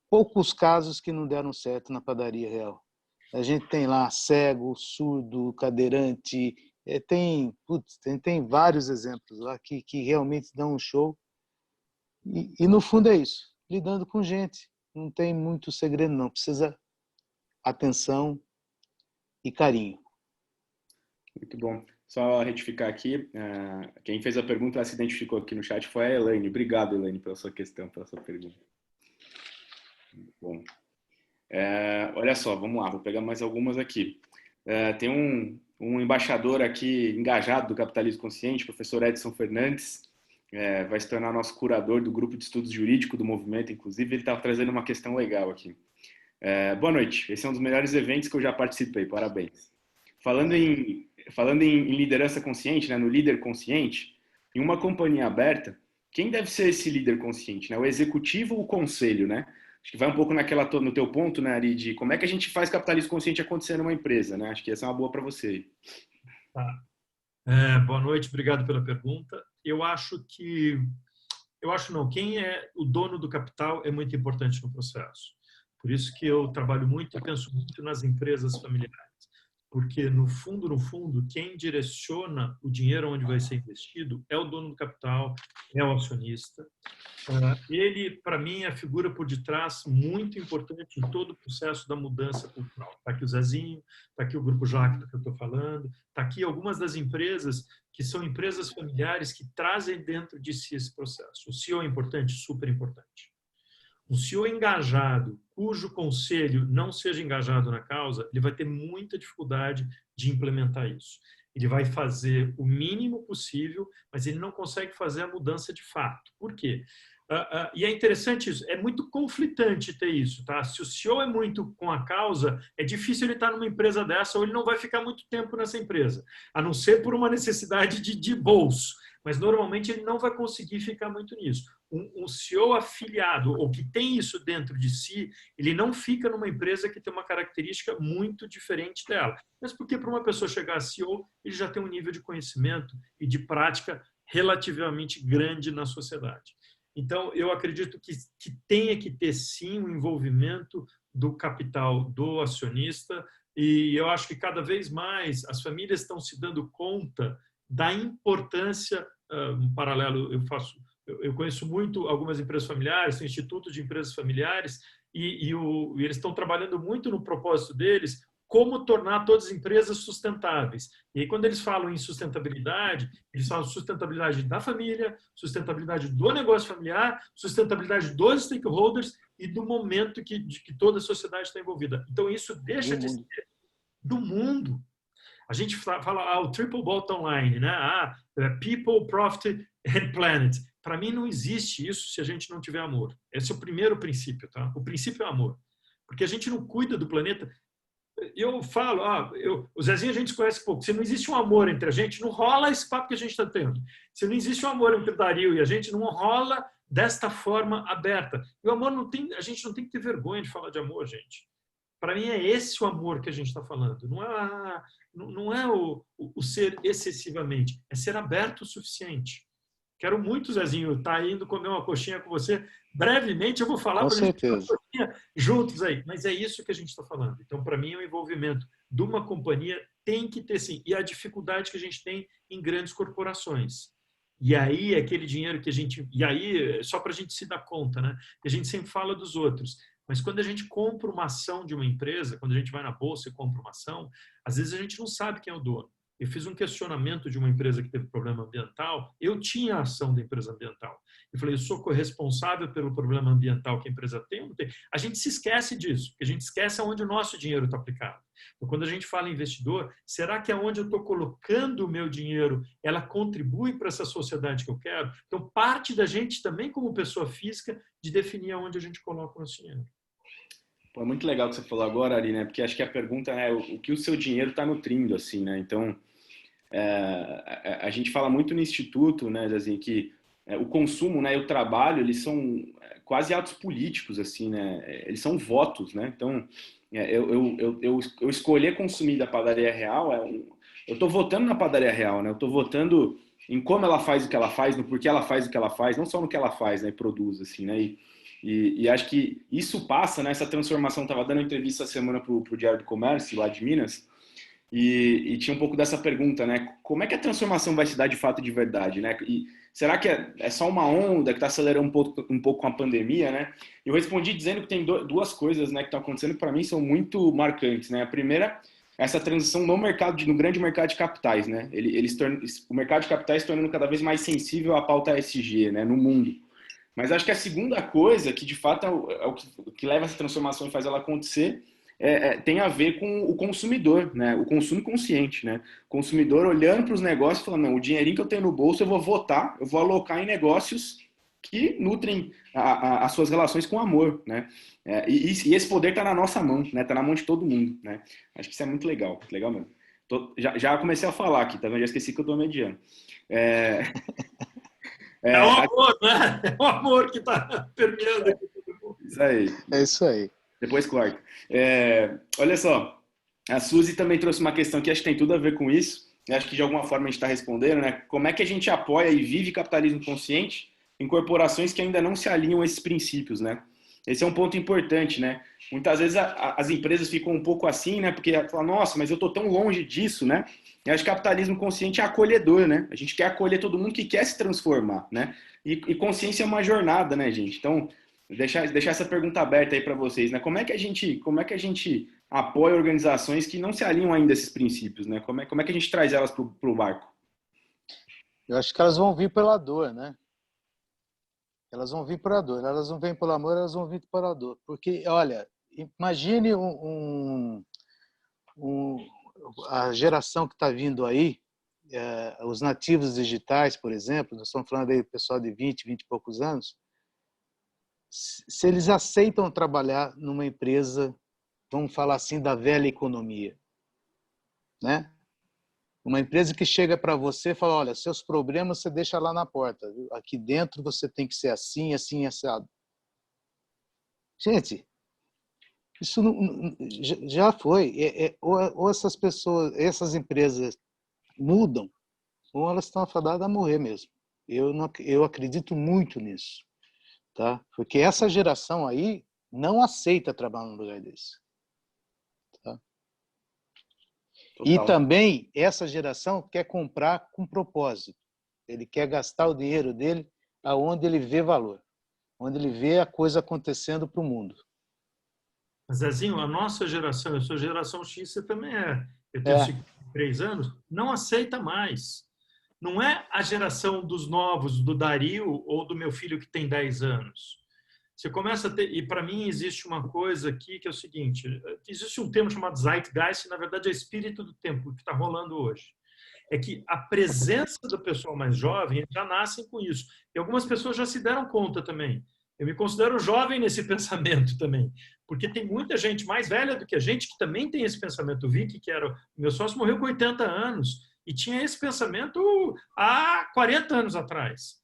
poucos casos que não deram certo na padaria real. A gente tem lá cego, surdo, cadeirante, tem vários exemplos lá que realmente dão um show. E no fundo é isso, lidando com gente. Não tem muito segredo, não. Precisa atenção e carinho. Muito bom. Só retificar aqui, quem fez a pergunta, ela se identificou aqui no chat, foi a Elaine. Obrigado, Elaine, pela sua questão, pela sua pergunta. Muito bom. Olha só, vamos lá, vou pegar mais algumas aqui. Tem um embaixador aqui engajado do Capitalismo Consciente, professor Edson Fernandes, vai se tornar nosso curador do grupo de estudos jurídico do movimento, inclusive, ele está trazendo uma questão legal aqui. Boa noite, esse é um dos melhores eventos que eu já participei, parabéns. Falando em liderança consciente, né, no líder consciente, em uma companhia aberta, quem deve ser esse líder consciente? Né? O executivo ou o conselho? Né? Acho que vai um pouco no teu ponto, né, Ari, de como é que a gente faz capitalismo consciente acontecer numa empresa. Né? Acho que essa é uma boa para você. Tá. Boa noite, obrigado pela pergunta. Quem é o dono do capital é muito importante no processo. Por isso que eu trabalho muito e penso muito nas empresas familiares. Porque, no fundo, quem direciona o dinheiro onde vai ser investido é o dono do capital, é o acionista. Ele, para mim, é a figura por detrás muito importante em todo o processo da mudança cultural. Está aqui o Zezinho, está aqui o Grupo Jacta que eu estou falando, está aqui algumas das empresas que são empresas familiares que trazem dentro de si esse processo. O CEO é importante, super importante. Um CEO engajado, cujo conselho não seja engajado na causa, ele vai ter muita dificuldade de implementar isso. Ele vai fazer o mínimo possível, mas ele não consegue fazer a mudança de fato. Por quê? E é interessante isso, é muito conflitante ter isso. Tá? Se o CEO é muito com a causa, é difícil ele estar numa empresa dessa ou ele não vai ficar muito tempo nessa empresa, a não ser por uma necessidade de bolso. Mas, normalmente, ele não vai conseguir ficar muito nisso. Um CEO afiliado, ou que tem isso dentro de si, ele não fica numa empresa que tem uma característica muito diferente dela. Mas porque, para uma pessoa chegar a CEO, ele já tem um nível de conhecimento e de prática relativamente grande na sociedade. Então, eu acredito que tenha que ter, sim, um envolvimento do capital do acionista, e eu acho que cada vez mais as famílias estão se dando conta da importância, um paralelo eu conheço muito algumas empresas familiares, tem institutos de empresas familiares, e eles estão trabalhando muito no propósito deles, como tornar todas as empresas sustentáveis. E aí, quando eles falam em sustentabilidade, eles falam sustentabilidade da família, sustentabilidade do negócio familiar, sustentabilidade dos stakeholders e do momento de que toda a sociedade está envolvida. Então, isso deixa de ser do mundo. A gente fala o triple bottom line, né? People, profit and planet. Para mim, não existe isso se a gente não tiver amor. Esse é o primeiro princípio, tá? O princípio é o amor. Porque a gente não cuida do planeta. Eu falo, o Zezinho a gente se conhece pouco. Se não existe um amor entre a gente, não rola esse papo que a gente está tendo. Se não existe um amor entre o Dario e a gente, não rola desta forma aberta. E o amor não tem, a gente não tem que ter vergonha de falar de amor, gente. Para mim é esse o amor que a gente está falando. Não é o ser excessivamente, é ser aberto o suficiente. Quero muito, Zezinho, estar indo comer uma coxinha com você. Brevemente eu vou falar para a gente comer uma coxinha juntos aí. Mas é isso que a gente está falando. Então, para mim, o envolvimento de uma companhia tem que ter, sim. E a dificuldade que a gente tem em grandes corporações. E aí, aquele dinheiro que a gente... E aí, só para a gente se dar conta, né? A gente sempre fala dos outros. Mas quando a gente compra uma ação de uma empresa, quando a gente vai na bolsa e compra uma ação, às vezes a gente não sabe quem é o dono. Eu fiz um questionamento de uma empresa que teve problema ambiental. Eu tinha a ação da empresa ambiental. Eu falei, eu sou corresponsável pelo problema ambiental que a empresa tem ou não tem? A gente se esquece disso, porque a gente esquece aonde o nosso dinheiro está aplicado. Então, quando a gente fala em investidor, será que aonde eu estou colocando o meu dinheiro, ela contribui para essa sociedade que eu quero? Então, parte da gente também, como pessoa física, de definir aonde a gente coloca o nosso dinheiro. Pô, é muito legal o que você falou agora, Ari, né? Porque acho que a pergunta é o que o seu dinheiro está nutrindo, assim, né? Então, a gente fala muito no Instituto, né, assim, que o consumo, né, e o trabalho, eles são quase atos políticos, assim, né? Eles são votos, né? Então, eu escolher consumir da Padaria Real, eu estou votando na Padaria Real, né? Eu estou votando em como ela faz o que ela faz, no porquê ela faz o que ela faz, não só no que ela faz, né, e produz, assim, né? E acho que isso passa, né? Essa transformação. Estava dando entrevista essa semana para o Diário do Comércio, lá de Minas, e tinha um pouco dessa pergunta, né? Como é que a transformação vai se dar de fato de verdade, né? E será que é só uma onda que está acelerando um pouco com a pandemia, né? Eu respondi dizendo que tem duas coisas, né, que estão acontecendo que para mim são muito marcantes, né? A primeira, essa transição no grande mercado de capitais, né? O mercado de capitais se tornando cada vez mais sensível à pauta ESG, né, no mundo. Mas acho que a segunda coisa, que de fato é o que leva essa transformação e faz ela acontecer, tem a ver com o consumidor, né? O consumo consciente, né? O consumidor olhando para os negócios e falando, não, o dinheirinho que eu tenho no bolso eu vou votar, eu vou alocar em negócios que nutrem as suas relações com amor, né? E esse poder está na nossa mão, né? Está na mão de todo mundo, né? Acho que isso é muito legal mesmo. Já comecei a falar aqui, tá vendo? Já esqueci que eu estou mediano. É o amor, né? É o amor que está permeando aqui. Isso aí. É isso aí. Depois corta. Olha só, a Suzy também trouxe uma questão que acho que tem tudo a ver com isso. Acho que de alguma forma a gente está respondendo, né? Como é que a gente apoia e vive capitalismo consciente em corporações que ainda não se alinham a esses princípios, né? Esse é um ponto importante, né? Muitas vezes as empresas ficam um pouco assim, né? Porque falam, nossa, mas eu estou tão longe disso, né? E acho que capitalismo consciente é acolhedor, né? A gente quer acolher todo mundo que quer se transformar, né? E consciência é uma jornada, né, gente? Então, deixar essa pergunta aberta aí para vocês, né? Como é que a gente apoia organizações que não se alinham ainda a esses princípios, né? Como é que a gente traz elas para o barco? Eu acho que elas vão vir pela dor, né? Elas vão vir pela dor. Elas não vêm pelo amor, elas vão vir pela dor. Porque, olha, imagine a geração que está vindo aí, os nativos digitais, por exemplo, nós estamos falando aí do pessoal de 20 e poucos anos, se eles aceitam trabalhar numa empresa, vamos falar assim, da velha economia, né? Uma empresa que chega para você e fala, olha, seus problemas você deixa lá na porta, viu? Aqui dentro você tem que ser assim, assim, assado. Gente, isso já foi. Ou essas pessoas, essas empresas mudam, ou elas estão afadadas a morrer mesmo. Eu acredito muito nisso, tá? Porque essa geração aí não aceita trabalhar num lugar desse. Tá? E também essa geração quer comprar com propósito. Ele quer gastar o dinheiro dele aonde ele vê valor, onde ele vê a coisa acontecendo para o mundo. Zezinho, a nossa geração, eu sou geração X, você também é. Eu tenho 53 anos, não aceita mais. Não é a geração dos novos, do Dario ou do meu filho que tem 10 anos. Você começa a ter... E para mim existe uma coisa aqui que é o seguinte, existe um termo chamado Zeitgeist, na verdade é espírito do tempo, que está rolando hoje. é que a presença do pessoal mais jovem já nascem com isso. E algumas pessoas já se deram conta também. Eu me considero jovem nesse pensamento também, porque tem muita gente mais velha do que a gente que também tem esse pensamento. O Vic, que era o meu sócio, morreu com 80 anos e tinha esse pensamento há 40 anos atrás.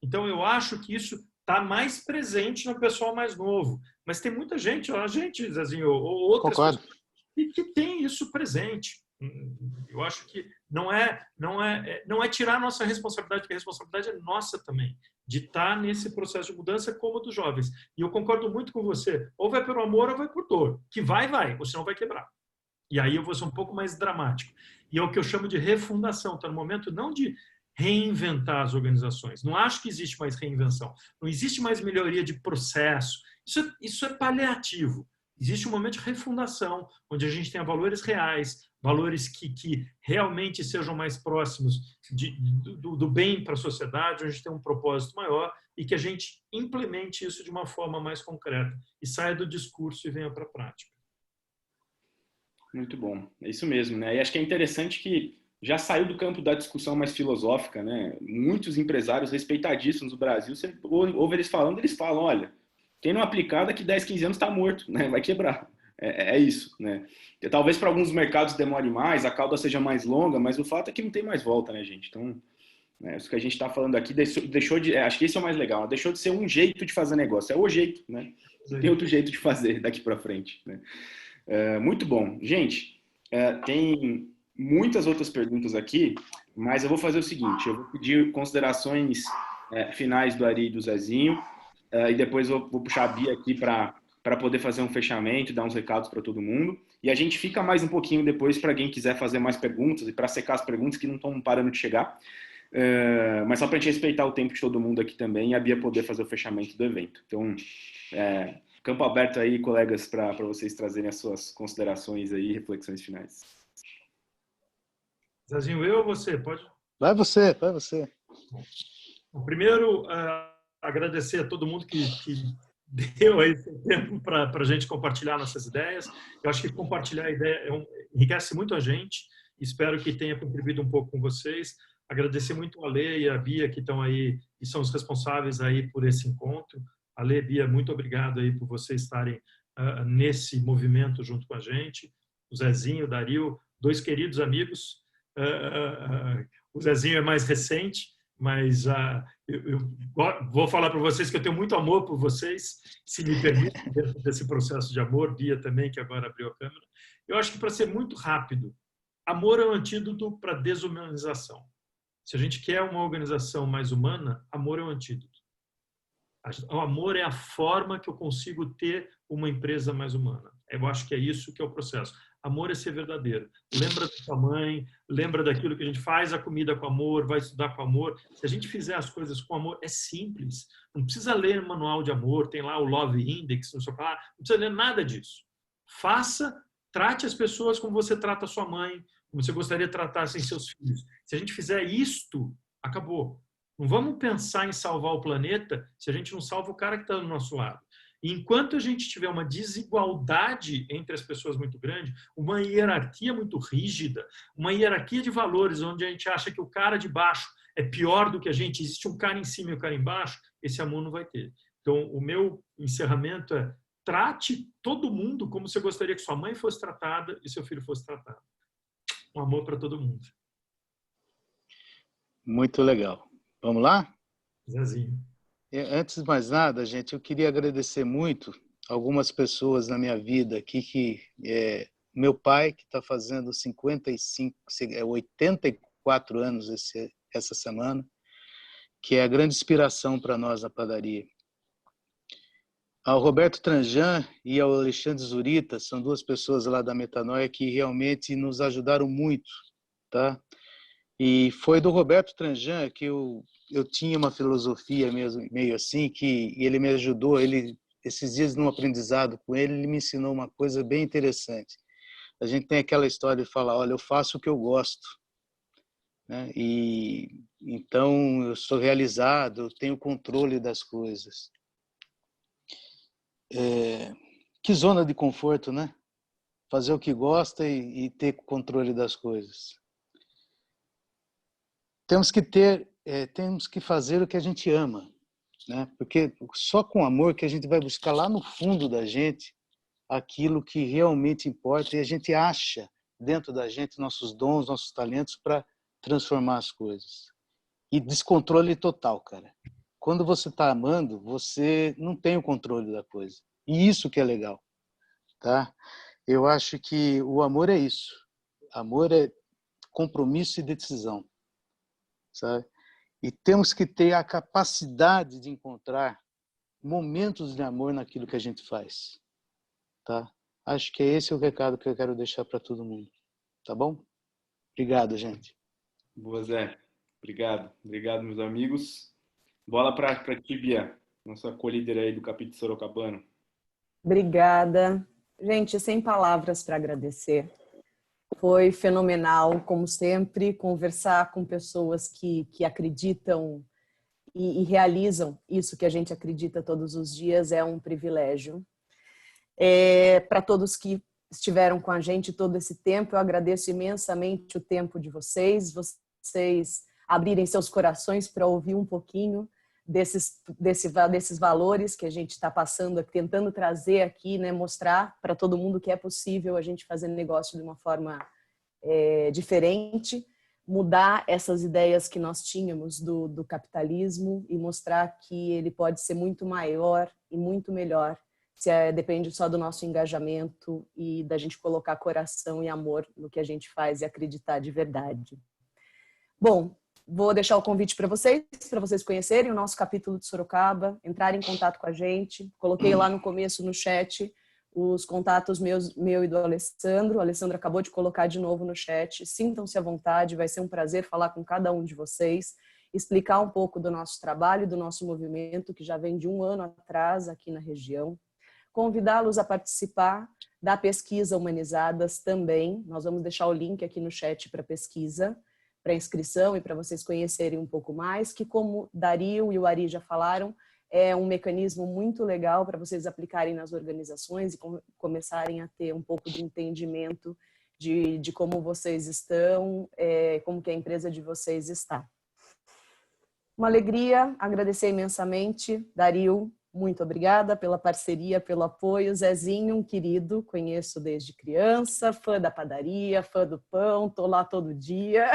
Então, eu acho que isso está mais presente no pessoal mais novo. Mas tem muita gente, a gente, Zezinho, ou outras Concordo. pessoas que tem isso presente. Eu acho que não é tirar a nossa responsabilidade, porque a responsabilidade é nossa também, de estar nesse processo de mudança como dos jovens. E eu concordo muito com você. Ou vai pelo amor ou vai por dor. Que vai, ou senão vai quebrar. E aí eu vou ser um pouco mais dramático. E é o que eu chamo de refundação. Está no momento não de reinventar as organizações. Não acho que existe mais reinvenção. Não existe mais melhoria de processo. Isso é paliativo. Existe um momento de refundação, onde a gente tenha valores reais, valores que realmente sejam mais próximos do bem para a sociedade, onde a gente tem um propósito maior e que a gente implemente isso de uma forma mais concreta e saia do discurso e venha para a prática. Muito bom, é isso mesmo, né? E acho que é interessante que já saiu do campo da discussão mais filosófica, né? Muitos empresários respeitadíssimos do Brasil, você ouve eles falando, eles falam, olha, quem não aplicar daqui 10, 15 anos está morto, né? Vai quebrar. É isso, né? Talvez para alguns mercados demore mais, a cauda seja mais longa, mas o fato é que não tem mais volta, né, gente? Então, né, isso que a gente está falando aqui deixou de... acho que esse é o mais legal, né? Deixou de ser um jeito de fazer negócio, é o jeito, né? Não tem outro jeito de fazer daqui para frente, né? Muito bom. Gente, tem muitas outras perguntas aqui, mas eu vou fazer o seguinte, eu vou pedir considerações finais do Ari e do Zezinho, e depois eu vou puxar a Bia aqui para poder fazer um fechamento, dar uns recados para todo mundo. E a gente fica mais um pouquinho depois para quem quiser fazer mais perguntas e para secar as perguntas que não estão parando de chegar. Mas só para a gente respeitar o tempo de todo mundo aqui também e a Bia poder fazer o fechamento do evento. Então, campo aberto aí, colegas, para vocês trazerem as suas considerações aí, reflexões finais. Zezinho, eu ou você? Pode? Vai você. Bom, primeiro, agradecer a todo mundo que deu aí esse tempo para a gente compartilhar nossas ideias. Eu acho que compartilhar a ideia enriquece muito a gente. Espero que tenha contribuído um pouco com vocês. Agradecer muito a Lê e a Bia, que estão aí e são os responsáveis aí por esse encontro. A Lê, Bia, muito obrigado aí por vocês estarem nesse movimento junto com a gente. O Zezinho, o Dario, dois queridos amigos. O Zezinho é mais recente, mas eu vou falar para vocês que eu tenho muito amor por vocês, se me permite, dentro desse processo de amor. Bia também, que agora abriu a câmera. Eu acho que, para ser muito rápido, amor é um antídoto para a desumanização. Se a gente quer uma organização mais humana, amor é um antídoto. O amor é a forma que eu consigo ter uma empresa mais humana. Eu acho que é isso que é o processo. Amor é ser verdadeiro. Lembra da sua mãe, lembra daquilo que a gente faz a comida com amor, vai estudar com amor. Se a gente fizer as coisas com amor, é simples. Não precisa ler manual de amor, tem lá o Love Index, não sei o que lá. Não precisa ler nada disso. Faça, trate as pessoas como você trata a sua mãe, como você gostaria de tratar seus filhos. Se a gente fizer isto, acabou. Não vamos pensar em salvar o planeta se a gente não salva o cara que está do nosso lado. E enquanto a gente tiver uma desigualdade entre as pessoas muito grande, uma hierarquia muito rígida, uma hierarquia de valores onde a gente acha que o cara de baixo é pior do que a gente, existe um cara em cima e o cara embaixo, esse amor não vai ter. Então, o meu encerramento é: trate todo mundo como você gostaria que sua mãe fosse tratada e seu filho fosse tratado. Um amor para todo mundo. Muito legal. Vamos lá? Zezinho. Antes de mais nada, gente, eu queria agradecer muito algumas pessoas na minha vida aqui, meu pai, que está fazendo 84 anos essa semana, que é a grande inspiração para nós na padaria. Ao Roberto Tranjan e ao Alexandre Zurita, são duas pessoas lá da Metanoia que realmente nos ajudaram muito, tá? E foi do Roberto Tranjan que eu tinha uma filosofia mesmo, meio assim, que ele me ajudou. Esses dias, num aprendizado com ele me ensinou uma coisa bem interessante. A gente tem aquela história de falar: olha, eu faço o que eu gosto, né? E então eu sou realizado, eu tenho controle das coisas. Que zona de conforto, né? Fazer o que gosta e ter controle das coisas. temos que fazer o que a gente ama, né? Porque só com amor que a gente vai buscar lá no fundo da gente aquilo que realmente importa e a gente acha dentro da gente nossos dons, nossos talentos para transformar as coisas. E descontrole total, cara. Quando você está amando, você não tem o controle da coisa. E isso que é legal, tá? Eu acho que o amor é isso. Amor é compromisso e decisão, sabe? E temos que ter a capacidade de encontrar momentos de amor naquilo que a gente faz, tá? Acho que esse é o recado que eu quero deixar para todo mundo, tá bom? Obrigado, gente. Boa, Zé. Obrigado. Obrigado, meus amigos. Bola para ti, Bia, nossa co-líder aí do capítulo sorocabano. Obrigada. Gente, sem palavras para agradecer. Foi fenomenal, como sempre, conversar com pessoas que acreditam e realizam isso que a gente acredita todos os dias é um privilégio. Para todos que estiveram com a gente todo esse tempo, eu agradeço imensamente o tempo de vocês abrirem seus corações para ouvir um pouquinho desses valores que a gente está passando, tentando trazer aqui, né, mostrar para todo mundo que é possível a gente fazer negócio de uma forma diferente, mudar essas ideias que nós tínhamos do capitalismo e mostrar que ele pode ser muito maior e muito melhor se depende só do nosso engajamento e da gente colocar coração e amor no que a gente faz e acreditar de verdade. Bom, vou deixar o convite para vocês conhecerem o nosso capítulo de Sorocaba, entrarem em contato com a gente. Coloquei lá no começo no chat os contatos meu e do Alessandro. O Alessandro acabou de colocar de novo no chat. Sintam-se à vontade, vai ser um prazer falar com cada um de vocês, explicar um pouco do nosso trabalho e do nosso movimento, que já vem de 1 ano atrás aqui na região. Convidá-los a participar da pesquisa Humanizadas também. Nós vamos deixar o link aqui no chat para pesquisa, para inscrição e para vocês conhecerem um pouco mais, que como Dario e o Ari já falaram, é um mecanismo muito legal para vocês aplicarem nas organizações e começarem a ter um pouco de entendimento de como vocês estão, como que a empresa de vocês está. Uma alegria, agradecer imensamente, Dario, muito obrigada pela parceria, pelo apoio. Zezinho, um querido, conheço desde criança, fã da padaria, fã do pão, tô lá todo dia,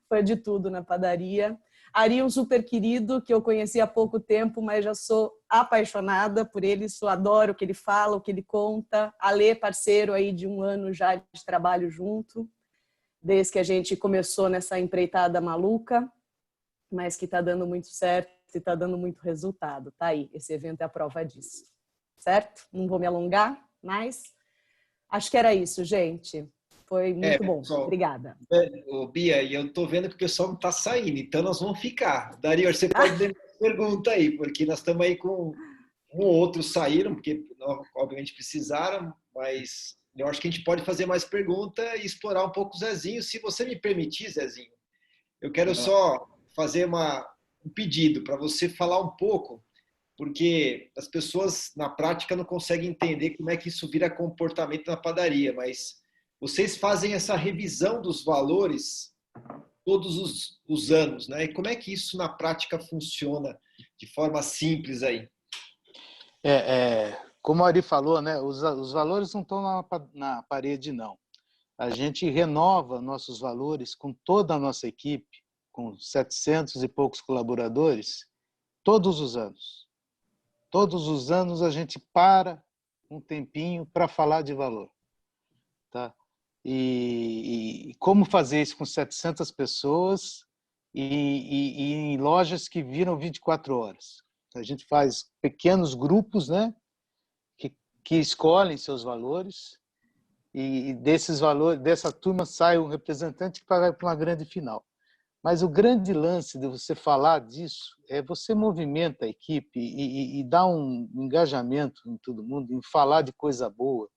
fã de tudo na padaria. Ari, um super querido, que eu conheci há pouco tempo, mas já sou apaixonada por ele, adoro o que ele fala, o que ele conta. Alê, parceiro aí de 1 ano já de trabalho junto, desde que a gente começou nessa empreitada maluca, mas que está dando muito certo e está dando muito resultado. Tá aí, esse evento é a prova disso. Certo? Não vou me alongar, mas acho que era isso, gente. Foi muito bom. Pessoal, obrigada. Bia, e eu estou vendo que o pessoal não está saindo, então nós vamos ficar. Dario, você pode ter pergunta aí, porque nós estamos aí com um ou outro saíram, porque obviamente precisaram, mas eu acho que a gente pode fazer mais pergunta e explorar um pouco o Zezinho. Se você me permitir, Zezinho, eu quero só fazer um pedido para você falar um pouco, porque as pessoas na prática não conseguem entender como é que isso vira comportamento na padaria, mas vocês fazem essa revisão dos valores todos os anos, né? E como é que isso na prática funciona de forma simples aí? Como o Ari falou, né? Os valores não estão na parede, não. A gente renova nossos valores com toda a nossa equipe, com 700 e poucos colaboradores, todos os anos. Todos os anos a gente para um tempinho para falar de valor, tá? E como fazer isso com 700 pessoas e em lojas que viram 24 horas. A gente faz pequenos grupos, né, que escolhem seus valores e desses valores, dessa turma sai um representante que vai para uma grande final. Mas o grande lance de você falar disso é você movimenta a equipe e dá um engajamento em todo mundo, em falar de coisa boa.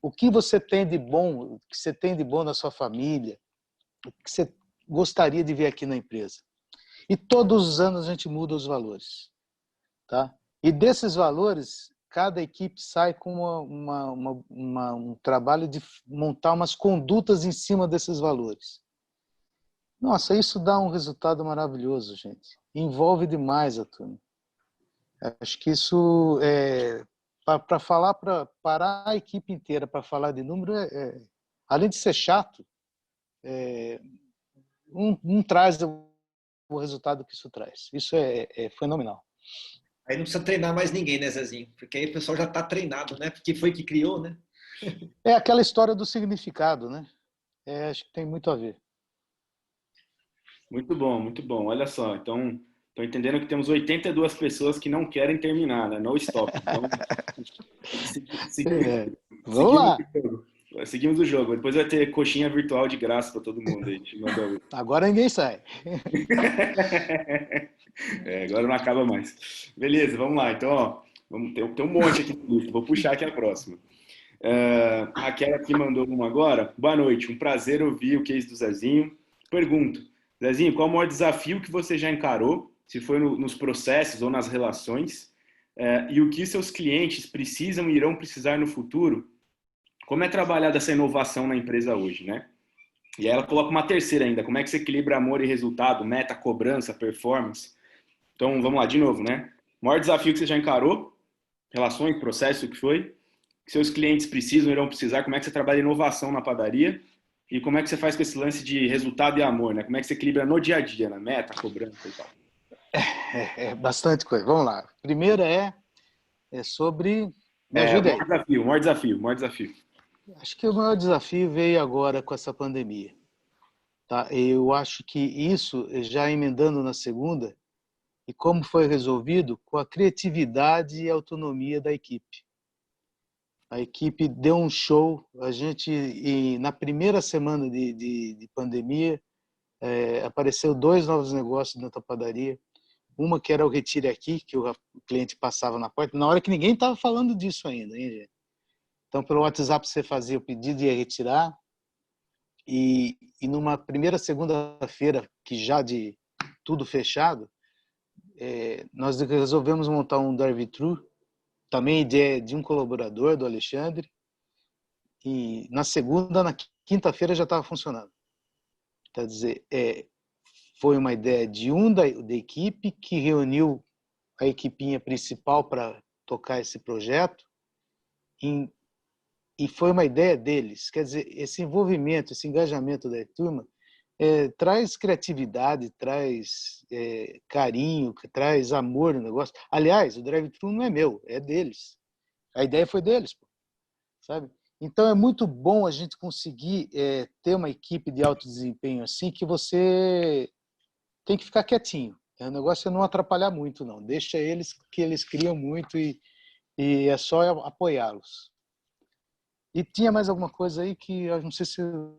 O que você tem de bom, o que você tem de bom na sua família, o que você gostaria de ver aqui na empresa. E todos os anos a gente muda os valores, tá? E desses valores, cada equipe sai com um trabalho de montar umas condutas em cima desses valores. Nossa, isso dá um resultado maravilhoso, gente. Envolve demais a turma. Acho que isso, para falar, para parar a equipe inteira para falar de número, além de ser chato, não traz o resultado que isso traz. Isso é fenomenal. Aí não precisa treinar mais ninguém, né, Zezinho? Porque aí o pessoal já está treinado, né? Porque foi que criou, né? É aquela história do significado, né? Acho que tem muito a ver. Muito bom, muito bom. Olha só, então, estou entendendo que temos 82 pessoas que não querem terminar, né? No stop. Então, Vamos seguimos lá. o jogo. Seguimos o jogo. Depois vai ter coxinha virtual de graça para todo mundo. A gente mandou. Agora ninguém sai. Agora não acaba mais. Beleza, vamos lá. Então, ó, tem um monte aqui no lista. Vou puxar aqui a próxima. Aquela que mandou uma agora. Boa noite, um prazer ouvir o case do Zezinho. Pergunto, Zezinho, qual o maior desafio que você já encarou, se foi nos processos ou nas relações, e o que seus clientes precisam e irão precisar no futuro? Como é trabalhada essa inovação na empresa hoje, né? E aí ela coloca uma terceira ainda, como é que você equilibra amor e resultado, meta, cobrança, performance? Então, vamos lá, de novo, né? O maior desafio que você já encarou, relações, processo, o que foi? Que seus clientes precisam, irão precisar, como é que você trabalha inovação na padaria e como é que você faz com esse lance de resultado e amor, né? Como é que você equilibra no dia a dia, na meta, cobrança e tal. Bastante coisa. Vamos lá. Primeira é sobre... Me ajuda aí. Maior desafio. Acho que o maior desafio veio agora com essa pandemia. Tá? Eu acho que isso, já emendando na segunda, e como foi resolvido com a criatividade e autonomia da equipe. A equipe deu um show. A gente, na primeira semana de pandemia, apareceu 2 novos negócios dentro da padaria. Uma que era o Retire Aqui, que o cliente passava na porta, na hora que ninguém estava falando disso ainda, hein, gente? Então, pelo WhatsApp, você fazia o pedido e ia retirar. E numa primeira segunda-feira, que já de tudo fechado, nós resolvemos montar um drive-thru, também ideia de um colaborador, do Alexandre, e na quinta-feira já estava funcionando. Quer dizer, foi uma ideia de da equipe que reuniu a equipinha principal para tocar esse projeto e foi uma ideia deles. Quer dizer, esse envolvimento, esse engajamento da turma traz criatividade, traz carinho, traz amor no negócio. Aliás, o drive-thru não é meu, é deles. A ideia foi deles, pô, sabe? Então é muito bom a gente conseguir ter uma equipe de alto desempenho assim, que você tem que ficar quietinho. O negócio é não atrapalhar muito, não. Deixa eles, que eles criam muito e é só apoiá-los. E tinha mais alguma coisa aí que eu não sei se eu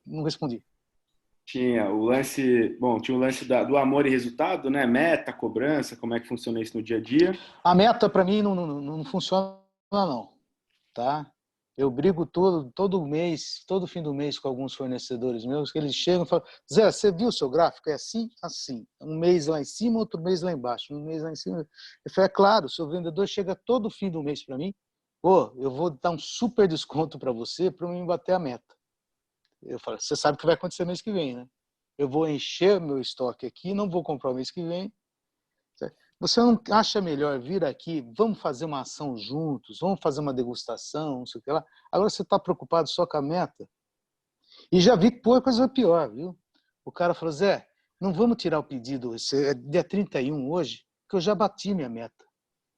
não respondi. Tinha o lance do amor e resultado, né? Meta, cobrança, como é que funciona isso no dia a dia? A meta, para mim, não funciona, não. Tá? Eu brigo todo mês, todo fim do mês com alguns fornecedores meus, que eles chegam e falam, Zé, você viu o seu gráfico? É assim, assim. Um mês lá em cima, outro mês lá embaixo. Um mês lá em cima. Eu falei, claro, o seu vendedor chega todo fim do mês para mim, eu vou dar um super desconto para você para mim bater a meta. Eu falo, você sabe o que vai acontecer mês que vem, né? Eu vou encher meu estoque aqui, não vou comprar o mês que vem. Você não acha melhor vir aqui, vamos fazer uma ação juntos, vamos fazer uma degustação, não sei o que lá. Agora você está preocupado só com a meta. E já vi que coisa pior, viu? O cara falou, Zé, não vamos tirar o pedido, é dia 31 hoje, que eu já bati minha meta.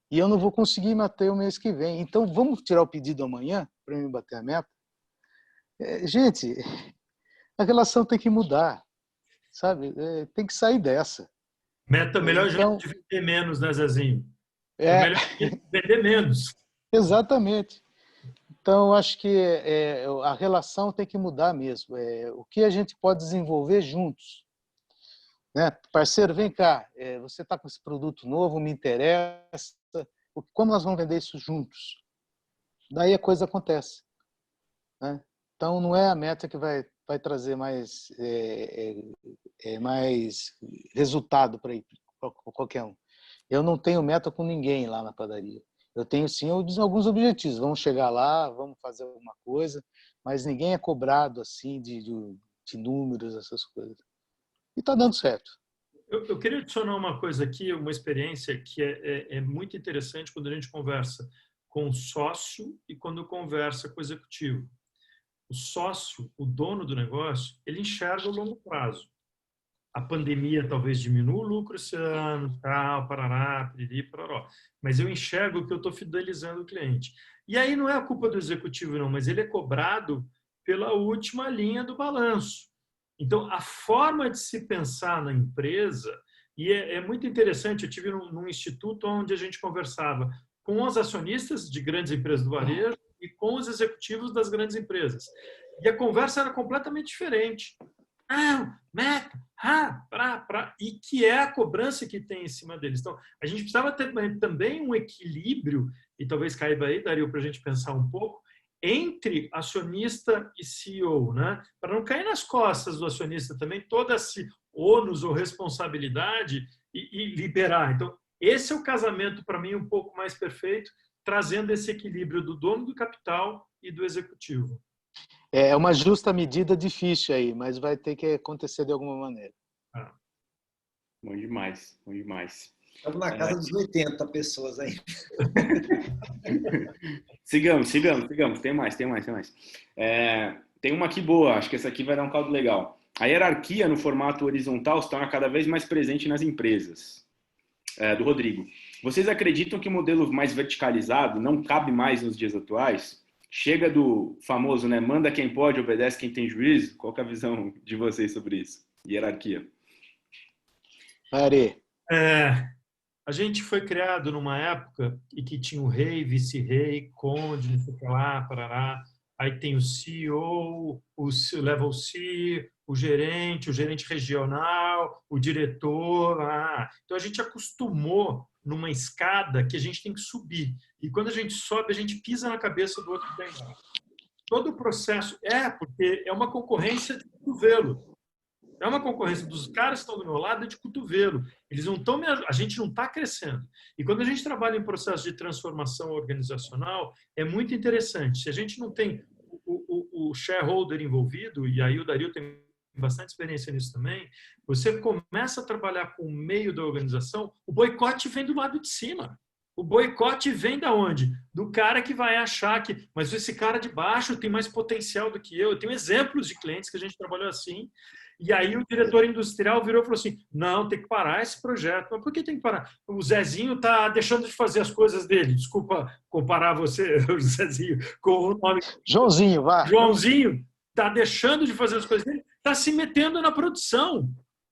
E eu não vou conseguir bater o mês que vem. Então vamos tirar o pedido amanhã para eu bater a meta? Gente, a relação tem que mudar, sabe? Tem que sair dessa. Meta, melhor Então, jeito de vender menos, né, Zezinho? é melhor jeito de vender menos. exatamente. Então, acho que a relação tem que mudar mesmo. O que a gente pode desenvolver juntos. Né? Parceiro, vem cá, você está com esse produto novo, me interessa. Como nós vamos vender isso juntos? Daí a coisa acontece. Né? Então, não é a meta que vai trazer mais resultado para qualquer um. Eu não tenho meta com ninguém lá na padaria. Eu tenho, sim, alguns objetivos. Vamos chegar lá, vamos fazer alguma coisa, mas ninguém é cobrado assim de números, essas coisas. E está dando certo. Eu queria adicionar uma coisa aqui, uma experiência que é muito interessante quando a gente conversa com o sócio e quando conversa com o executivo. O sócio, o dono do negócio, ele enxerga o longo prazo. A pandemia talvez diminua o lucro esse ano, tal, parará, piriri, pararó. Mas eu enxergo que eu estou fidelizando o cliente. E aí não é a culpa do executivo, não, mas ele é cobrado pela última linha do balanço. Então, a forma de se pensar na empresa, e é muito interessante, eu tive num instituto onde a gente conversava com os acionistas de grandes empresas do varejo e com os executivos das grandes empresas. E a conversa era completamente diferente. Meta, e que é a cobrança que tem em cima deles. Então, a gente precisava ter também um equilíbrio, e talvez caiba aí, Dario, para a gente pensar um pouco, entre acionista e CEO, né? Para não cair nas costas do acionista também toda esse ônus ou responsabilidade e liberar. Então, esse é o casamento, para mim, um pouco mais perfeito, trazendo esse equilíbrio do dono do capital e do executivo. É uma justa medida difícil aí, mas vai ter que acontecer de alguma maneira. Bom demais, bom demais. Estamos na casa dos 80 pessoas aí. Sigamos. Tem mais. Tem uma aqui boa, acho que essa aqui vai dar um caldo legal. A hierarquia no formato horizontal se torna cada vez mais presente nas empresas. Do Rodrigo. Vocês acreditam que o modelo mais verticalizado não cabe mais nos dias atuais? Chega do famoso, né? Manda quem pode, obedece quem tem juízo. Qual que é a visão de vocês sobre isso? Hierarquia. Ari. A gente foi criado numa época em que tinha o rei, vice-rei, conde, não sei o que lá, parará. Aí tem o CEO, o level C, o gerente regional, o diretor. Então, a gente acostumou numa escada que a gente tem que subir. E quando a gente sobe, a gente pisa na cabeça do outro que está embaixo. Todo o processo porque é uma concorrência de cotovelo. É uma concorrência dos caras que estão do meu lado de cotovelo. Eles não estão, a gente não está crescendo. E quando a gente trabalha em processo de transformação organizacional, é muito interessante. Se a gente não tem o shareholder envolvido, e aí o Dario tem bastante experiência nisso também, você começa a trabalhar com o meio da organização, o boicote vem do lado de cima. O boicote vem da onde? Do cara que vai achar que, mas esse cara de baixo tem mais potencial do que eu. Eu tenho exemplos de clientes que a gente trabalhou assim. E aí o diretor industrial virou e falou assim, não, tem que parar esse projeto. Mas por que tem que parar? O Zezinho está deixando de fazer as coisas dele. Desculpa comparar você, o Zezinho, com o nome... Joãozinho, vá. Joãozinho está deixando de fazer as coisas dele, está se metendo na produção.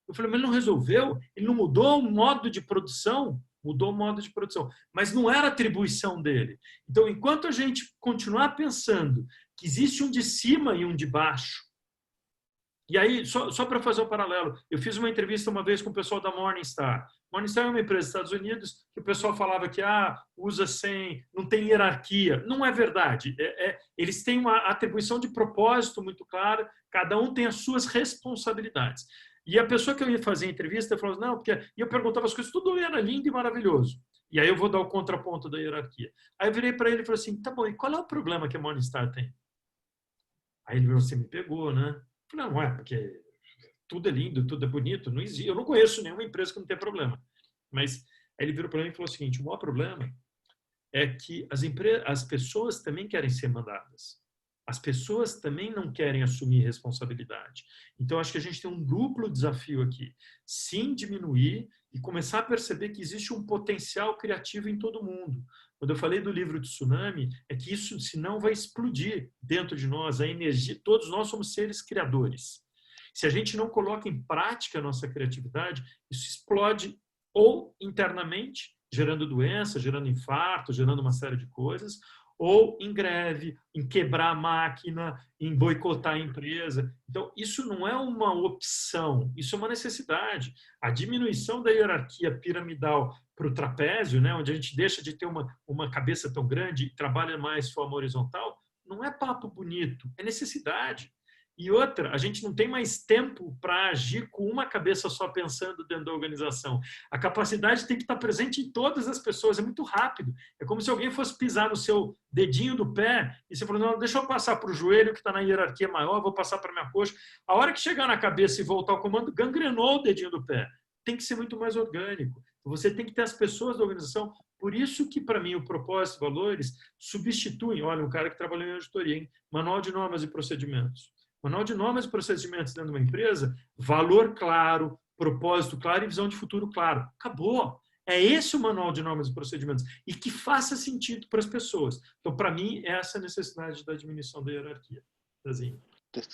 Eu falei, mas ele não resolveu? Ele não mudou o modo de produção? Mudou o modo de produção. Mas não era atribuição dele. Então, enquanto a gente continuar pensando que existe um de cima e um de baixo, e aí, só para fazer um paralelo, eu fiz uma entrevista uma vez com o pessoal da Morningstar. Morningstar é uma empresa dos Estados Unidos que o pessoal falava que usa sem, não tem hierarquia. Não é verdade. Eles têm uma atribuição de propósito muito clara, cada um tem as suas responsabilidades. E a pessoa que eu ia fazer a entrevista falou, não, porque... E eu perguntava as coisas, tudo era lindo e maravilhoso. E aí eu vou dar o contraponto da hierarquia. Aí eu virei para ele e falei assim, tá bom, e qual é o problema que a Morningstar tem? Aí ele falou, você me pegou, né? Eu falei, não é, porque tudo é lindo, tudo é bonito, não existe. Eu não conheço nenhuma empresa que não tem problema. Mas aí ele virou para mim e falou o seguinte, o maior problema é que as pessoas também querem ser mandadas. As pessoas também não querem assumir responsabilidade. Então, acho que a gente tem um duplo desafio aqui. Sim, diminuir e começar a perceber que existe um potencial criativo em todo mundo. Quando eu falei do livro de Tsunami, é que isso, senão, vai explodir dentro de nós, a energia. Todos nós somos seres criadores. Se a gente não coloca em prática a nossa criatividade, isso explode ou internamente, gerando doença, gerando infarto, gerando uma série de coisas, ou em greve, em quebrar a máquina, em boicotar a empresa. Então, isso não é uma opção, isso é uma necessidade. A diminuição da hierarquia piramidal para o trapézio, né, onde a gente deixa de ter uma cabeça tão grande e trabalha mais de forma horizontal, não é papo bonito, é necessidade. E outra, a gente não tem mais tempo para agir com uma cabeça só pensando dentro da organização. A capacidade tem que estar presente em todas as pessoas, é muito rápido. É como se alguém fosse pisar no seu dedinho do pé e você falou, não, deixa eu passar para o joelho que está na hierarquia maior, vou passar para a minha coxa. A hora que chegar na cabeça e voltar ao comando, gangrenou o dedinho do pé. Tem que ser muito mais orgânico. Você tem que ter as pessoas da organização. Por isso que, para mim, o propósito e valores substituem, olha, um cara que trabalhou em auditoria, hein? Manual de normas e procedimentos. Manual de normas e procedimentos dentro de uma empresa, valor claro, propósito claro e visão de futuro claro. Acabou. É esse o manual de normas e procedimentos. E que faça sentido para as pessoas. Então, para mim, é essa a necessidade da diminuição da hierarquia. Zezinho.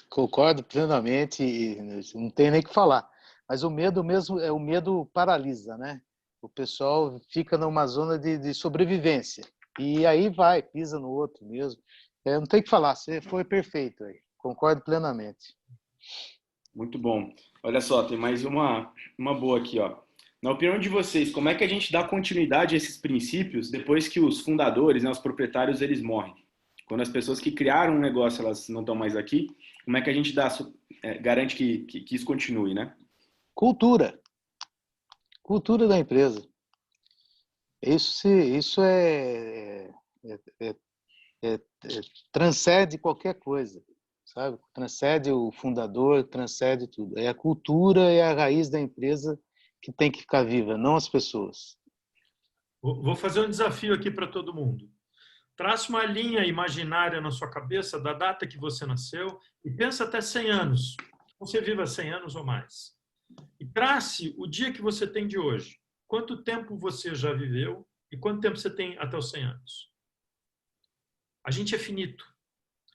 Concordo plenamente, e não tem nem o que falar. Mas o medo mesmo, o medo paralisa, né? O pessoal fica numa zona de sobrevivência. E aí vai, pisa no outro mesmo. Não tem o que falar, você foi perfeito aí. Concordo plenamente. Muito bom. Olha só, tem mais uma boa aqui, ó. Na opinião de vocês, como é que a gente dá continuidade a esses princípios depois que os fundadores, né, os proprietários, eles morrem? Quando as pessoas que criaram um negócio, elas não estão mais aqui, como é que a gente garante que isso continue, né? Cultura. Cultura da empresa. Isso transcende qualquer coisa, sabe? Transcende o fundador, transcende tudo. É a cultura, é a raiz da empresa que tem que ficar viva, não as pessoas. Vou fazer um desafio aqui para todo mundo. Trace uma linha imaginária na sua cabeça da data que você nasceu e pensa até 100 anos. Você viva 100 anos ou mais. E trace o dia que você tem de hoje. Quanto tempo você já viveu e quanto tempo você tem até os 100 anos. A gente é finito.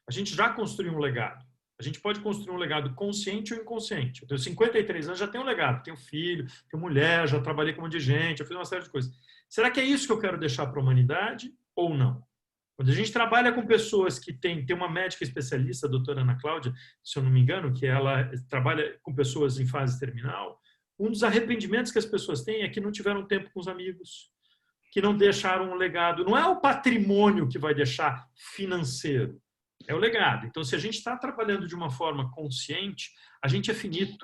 A gente já construiu um legado. A gente pode construir um legado consciente ou inconsciente. Eu tenho 53 anos, já tenho um legado. Tenho filho, tenho mulher, já trabalhei com um monte de gente, já fiz uma série de coisas. Será que é isso que eu quero deixar para a humanidade ou não? Quando a gente trabalha com pessoas que tem uma médica especialista, a doutora Ana Cláudia, se eu não me engano, que ela trabalha com pessoas em fase terminal, um dos arrependimentos que as pessoas têm é que não tiveram tempo com os amigos, que não deixaram um legado. Não é o patrimônio que vai deixar financeiro, é o legado. Então, se a gente está trabalhando de uma forma consciente, a gente é finito.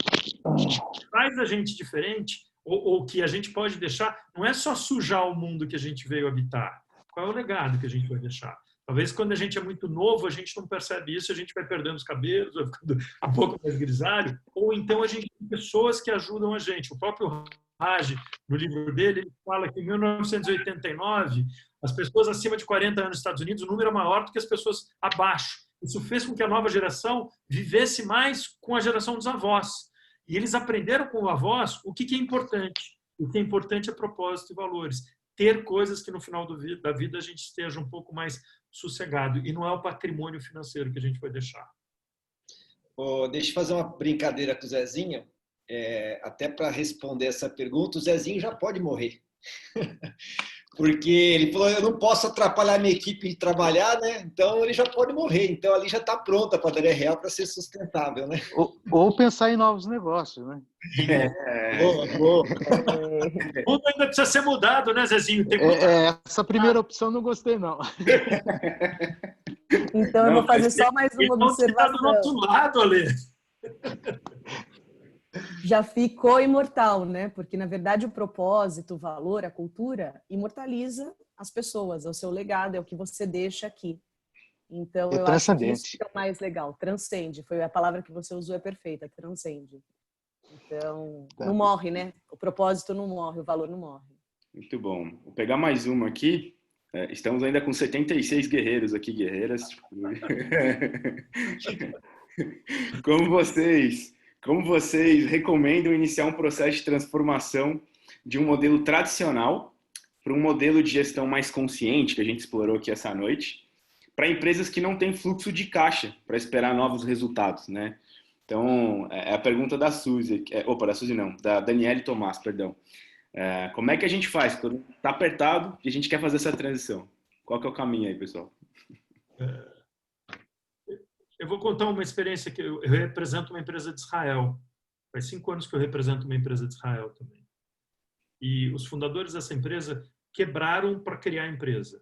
Faz a gente diferente, ou que a gente pode deixar, não é só sujar o mundo que a gente veio habitar. Qual é o legado que a gente vai deixar? Talvez quando a gente é muito novo, a gente não percebe isso, a gente vai perdendo os cabelos, vai ficando um pouco mais grisalho, ou então a gente tem pessoas que ajudam a gente. O próprio Raj, no livro dele, ele fala que em 1989, as pessoas acima de 40 anos nos Estados Unidos, o número é maior do que as pessoas abaixo. Isso fez com que a nova geração vivesse mais com a geração dos avós. E eles aprenderam com os avós o que é importante. O que é importante é propósito e valores. Ter coisas que no final da vida a gente esteja um pouco mais sossegado. E não é o patrimônio financeiro que a gente vai deixar. Deixa eu fazer uma brincadeira com o Zezinho. Até para responder essa pergunta, o Zezinho já pode morrer. Porque ele falou, eu não posso atrapalhar a minha equipe de trabalhar, né? Então ele já pode morrer. Então ali já está pronta a padaria real para ser sustentável, né? Ou pensar em novos negócios, né? Boa. O mundo ainda precisa ser mudado, né, Zezinho? Tem essa primeira opção não gostei, não. Então eu vou fazer só mais uma observação. Do nosso lado, Ale. Já ficou imortal, né? Porque, na verdade, o propósito, o valor, a cultura imortaliza as pessoas, é o seu legado, é o que você deixa aqui. Então, eu acho que isso é o mais legal. Transcende. Foi a palavra que você usou, é perfeita, transcende. Então, não morre, né? O propósito não morre, o valor não morre. Muito bom. Vou pegar mais uma aqui. Estamos ainda com 76 guerreiros aqui, guerreiras. Como vocês recomendam iniciar um processo de transformação de um modelo tradicional para um modelo de gestão mais consciente, que a gente explorou aqui essa noite, para empresas que não têm fluxo de caixa para esperar novos resultados, né? Então, é a pergunta da Suzy, da Suzy não, da Daniele Tomás, perdão. Como é que a gente faz quando está apertado e a gente quer fazer essa transição? Qual que é o caminho aí, pessoal? Eu vou contar uma experiência que eu represento uma empresa de Israel. Faz 5 anos que eu represento uma empresa de Israel também. E os fundadores dessa empresa quebraram para criar a empresa.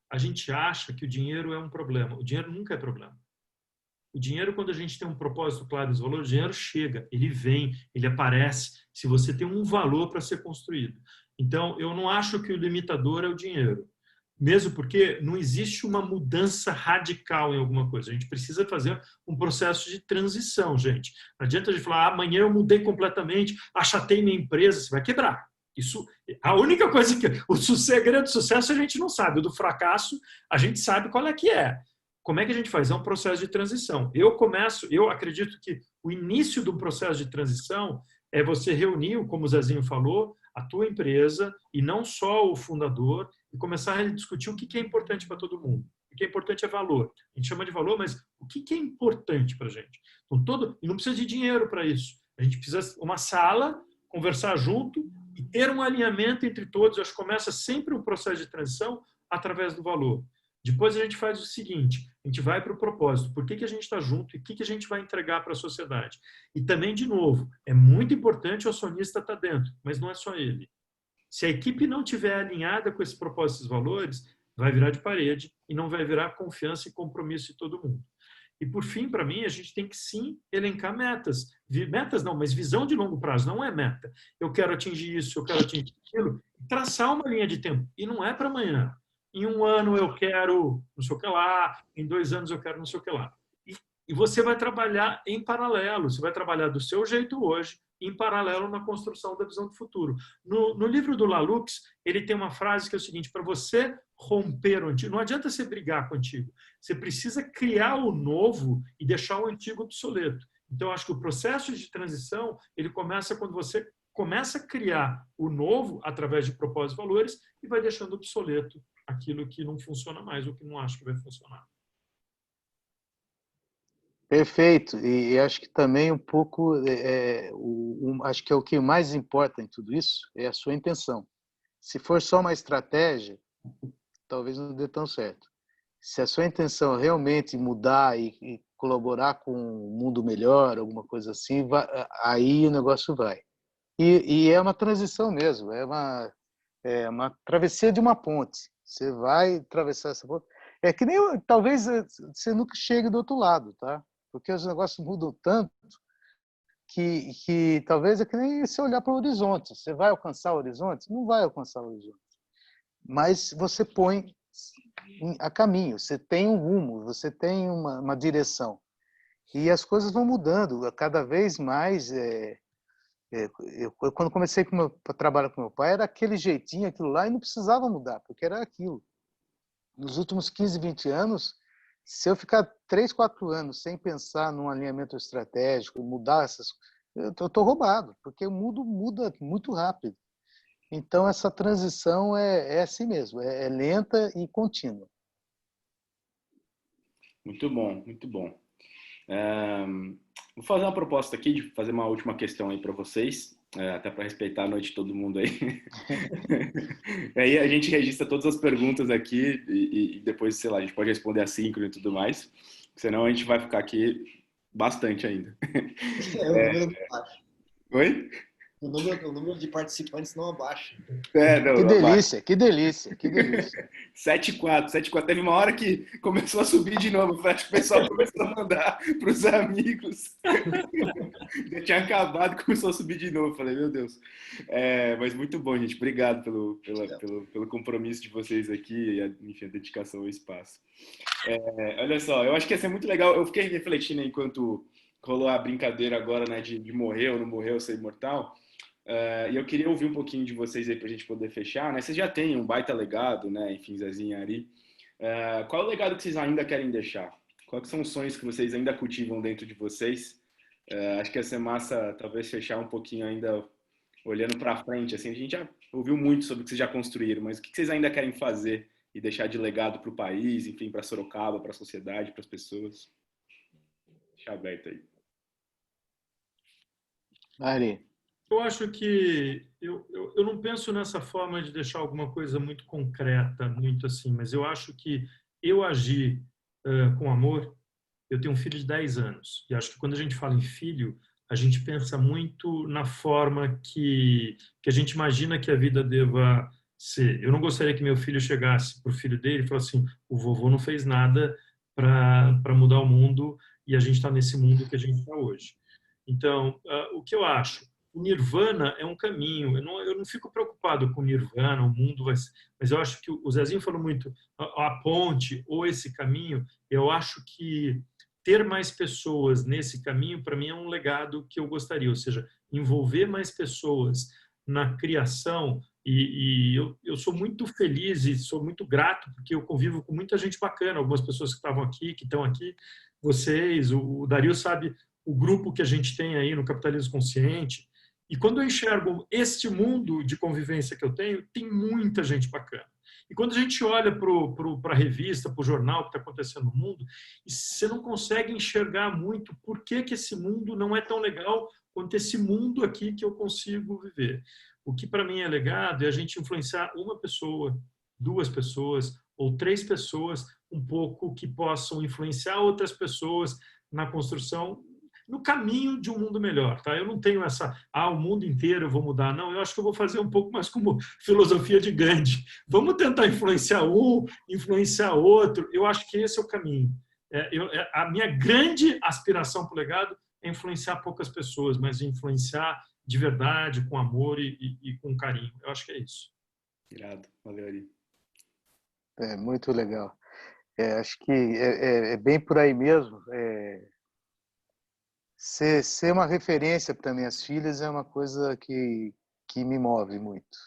A gente acha que o dinheiro é um problema. O dinheiro nunca é problema. O dinheiro, quando a gente tem um propósito claro dos valores, o dinheiro chega, ele vem, ele aparece, se você tem um valor para ser construído. Então, eu não acho que o limitador é o dinheiro. Mesmo porque não existe uma mudança radical em alguma coisa. A gente precisa fazer um processo de transição, gente. Não adianta a gente falar, amanhã eu mudei completamente, achatei minha empresa, você vai quebrar. Isso, a única coisa que... O segredo do sucesso a gente não sabe, o do fracasso a gente sabe qual é que é. Como é que a gente faz? É um processo de transição. Eu acredito que o início do processo de transição é você reunir, como o Zezinho falou, a tua empresa e não só o fundador e começar a discutir o que é importante para todo mundo. O que é importante é valor. A gente chama de valor, mas o que é importante para a gente? Então, e não precisa de dinheiro para isso. A gente precisa de uma sala, conversar junto e ter um alinhamento entre todos. Eu acho que começa sempre o processo de transição através do valor. Depois a gente faz o seguinte, a gente vai para o propósito. Por que a gente está junto e o que a gente vai entregar para a sociedade? E também, de novo, é muito importante o acionista estar dentro, mas não é só ele. Se a equipe não estiver alinhada com esses propósitos e valores, vai virar de parede e não vai virar confiança e compromisso de todo mundo. E, por fim, para mim, a gente tem que, sim, elencar metas. Metas não, mas visão de longo prazo não é meta. Eu quero atingir isso, eu quero atingir aquilo. Traçar uma linha de tempo. E não é para amanhã. Em 1 ano eu quero não sei o que lá, em 2 anos eu quero não sei o que lá. E você vai trabalhar em paralelo, você vai trabalhar do seu jeito hoje, em paralelo na construção da visão do futuro. No livro do Lalux, ele tem uma frase que é o seguinte, para você romper o antigo, não adianta você brigar com o antigo, você precisa criar o novo e deixar o antigo obsoleto. Então, eu acho que o processo de transição, ele começa quando você começa a criar o novo através de propósitos e valores e vai deixando obsoleto aquilo que não funciona mais ou que não acha que vai funcionar. Perfeito. E acho que também um pouco, acho que é o que mais importa em tudo isso é a sua intenção. Se for só uma estratégia, talvez não dê tão certo. Se a sua intenção é realmente mudar e colaborar com um mundo melhor, alguma coisa assim, aí o negócio vai. E é uma transição mesmo, é uma travessia de uma ponte. Você vai atravessar essa ponte. É que nem, talvez você nunca chegue do outro lado, tá? Porque os negócios mudam tanto que talvez é que nem você olhar para o horizonte. Você vai alcançar o horizonte? Não vai alcançar o horizonte. Mas você põe a caminho, você tem um rumo, você tem uma direção. E as coisas vão mudando cada vez mais. Eu, quando comecei a trabalhar com meu pai, era aquele jeitinho, aquilo lá, e não precisava mudar, porque era aquilo. Nos últimos 15, 20 anos, se eu ficar 3, 4 anos sem pensar num alinhamento estratégico, mudar essas coisas, eu estou roubado, porque o mundo muda muito rápido. Então, essa transição é assim mesmo, é lenta e contínua. Muito bom, muito bom. Vou fazer uma proposta aqui de fazer uma última questão aí para vocês, até para respeitar a noite de todo mundo aí. Aí a gente registra todas as perguntas aqui e depois, sei lá, a gente pode responder assíncrono e tudo mais, senão a gente vai ficar aqui bastante ainda. Oi? O número de participantes não abaixa. Não, que delícia, que delícia, que delícia. 7-4. Teve uma hora que começou a subir de novo. Acho que o pessoal começou a mandar para os amigos. Já tinha acabado e começou a subir de novo. Falei, meu Deus. Mas muito bom, gente. Obrigado pelo compromisso de vocês aqui e enfim, a dedicação ao espaço. Olha só, eu acho que ia ser muito legal. Eu fiquei refletindo enquanto rolou a brincadeira agora, né, de morrer ou não morrer ou ser imortal. E eu queria ouvir um pouquinho de vocês aí para a gente poder fechar, né? Vocês já têm um baita legado, né? Enfim, Zezinho, Ari. Qual é o legado que vocês ainda querem deixar? Quais são os sonhos que vocês ainda cultivam dentro de vocês? Acho que ia ser massa, talvez, fechar um pouquinho ainda olhando para frente. Assim, a gente já ouviu muito sobre o que vocês já construíram, mas o que vocês ainda querem fazer e deixar de legado para o país, enfim, para Sorocaba, para a sociedade, para as pessoas? Deixa aberto aí. Ari. Eu acho que eu não penso nessa forma de deixar alguma coisa muito concreta, muito assim, mas eu acho que eu agir com amor. Eu tenho um filho de 10 anos e acho que quando a gente fala em filho, a gente pensa muito na forma que a gente imagina que a vida deva ser. Eu não gostaria que meu filho chegasse para o filho dele e falasse assim, o vovô não fez nada para mudar o mundo e a gente está nesse mundo que a gente está hoje. Então, o que eu acho? O Nirvana é um caminho. Eu não fico preocupado com o Nirvana, o mundo vai ser... Mas eu acho que o Zezinho falou muito, a ponte ou esse caminho, eu acho que ter mais pessoas nesse caminho, para mim, é um legado que eu gostaria. Ou seja, envolver mais pessoas na criação. E eu sou muito feliz e sou muito grato, porque eu convivo com muita gente bacana, algumas pessoas que estavam aqui, que estão aqui, vocês, o Dario sabe o grupo que a gente tem aí no Capitalismo Consciente. E quando eu enxergo este mundo de convivência que eu tenho, tem muita gente bacana. E quando a gente olha para a revista, para o jornal que está acontecendo no mundo, você não consegue enxergar muito por que esse mundo não é tão legal quanto esse mundo aqui que eu consigo viver. O que para mim é legado é a gente influenciar uma pessoa, 2 pessoas ou 3 pessoas um pouco que possam influenciar outras pessoas na construção, no caminho de um mundo melhor, tá? Eu não tenho essa, o mundo inteiro eu vou mudar. Não, eu acho que eu vou fazer um pouco mais como filosofia de Gandhi. Vamos tentar influenciar um, influenciar outro. Eu acho que esse é o caminho. A minha grande aspiração para o legado é influenciar poucas pessoas, mas influenciar de verdade, com amor e com carinho. Eu acho que é isso. Irado. Valeu, Ari. Muito legal. Acho que é bem por aí mesmo. Ser uma referência para minhas filhas é uma coisa que me move muito.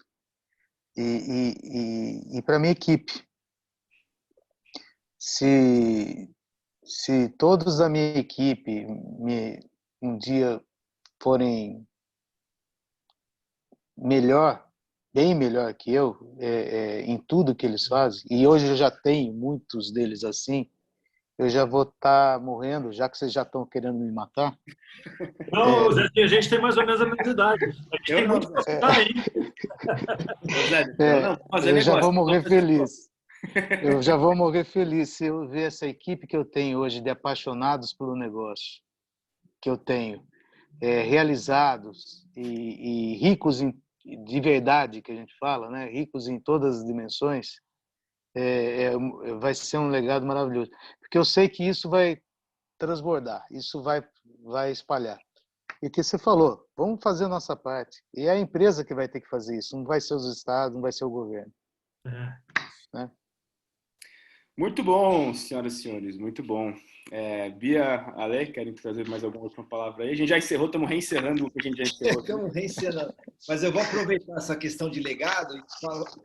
E para minha equipe. Se todos da minha equipe um dia forem bem melhor que eu em tudo que eles fazem, e hoje eu já tenho muitos deles assim, eu já vou estar morrendo, já que vocês já estão querendo me matar. Não, Zé, a gente tem mais ou menos a mesma idade. A gente tem muito para contar ainda. Eu já vou morrer feliz. Eu já vou morrer feliz se eu ver essa equipe que eu tenho hoje de apaixonados pelo negócio que eu tenho, realizados e ricos de verdade, que a gente fala, né? Ricos em todas as dimensões, vai ser um legado maravilhoso. Porque eu sei que isso vai transbordar, isso vai espalhar. E o que você falou, vamos fazer a nossa parte. E é a empresa que vai ter que fazer isso, não vai ser os estados, não vai ser o governo. Né? Muito bom, senhoras e senhores, muito bom. Bia, Ale, querem trazer mais alguma última palavra aí? A gente já encerrou, estamos reencerrando o que a gente já encerrou. Estamos reencerrando. Mas eu vou aproveitar essa questão de legado e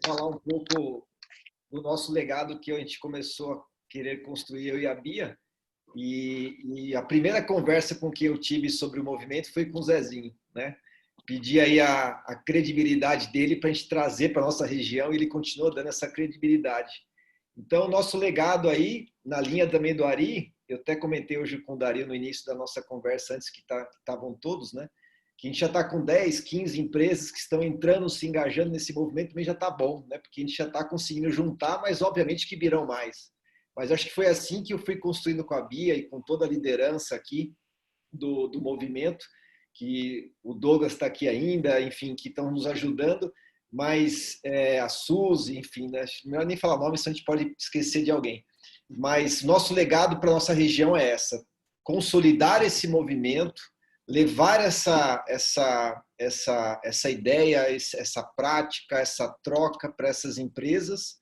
falar um pouco do nosso legado que a gente começou a querer construir, eu e a Bia. E a primeira conversa com que eu tive sobre o movimento foi com o Zezinho, né? Pedi aí a credibilidade dele para a gente trazer para a nossa região e ele continuou dando essa credibilidade. Então, o nosso legado aí, na linha também do Ari, eu até comentei hoje com o Dario no início da nossa conversa, antes que estavam todos, né? Que a gente já está com 10, 15 empresas que estão entrando, se engajando nesse movimento, também já está bom, né? Porque a gente já está conseguindo juntar, mas obviamente que virão mais. Mas acho que foi assim que eu fui construindo com a Bia e com toda a liderança aqui do movimento, que o Douglas está aqui ainda, enfim, que estão nos ajudando, mas a Suzy, enfim, né? Melhor nem falar nome, senão a gente pode esquecer de alguém. Mas nosso legado para a nossa região é essa, consolidar esse movimento, levar essa ideia, essa prática, essa troca para essas empresas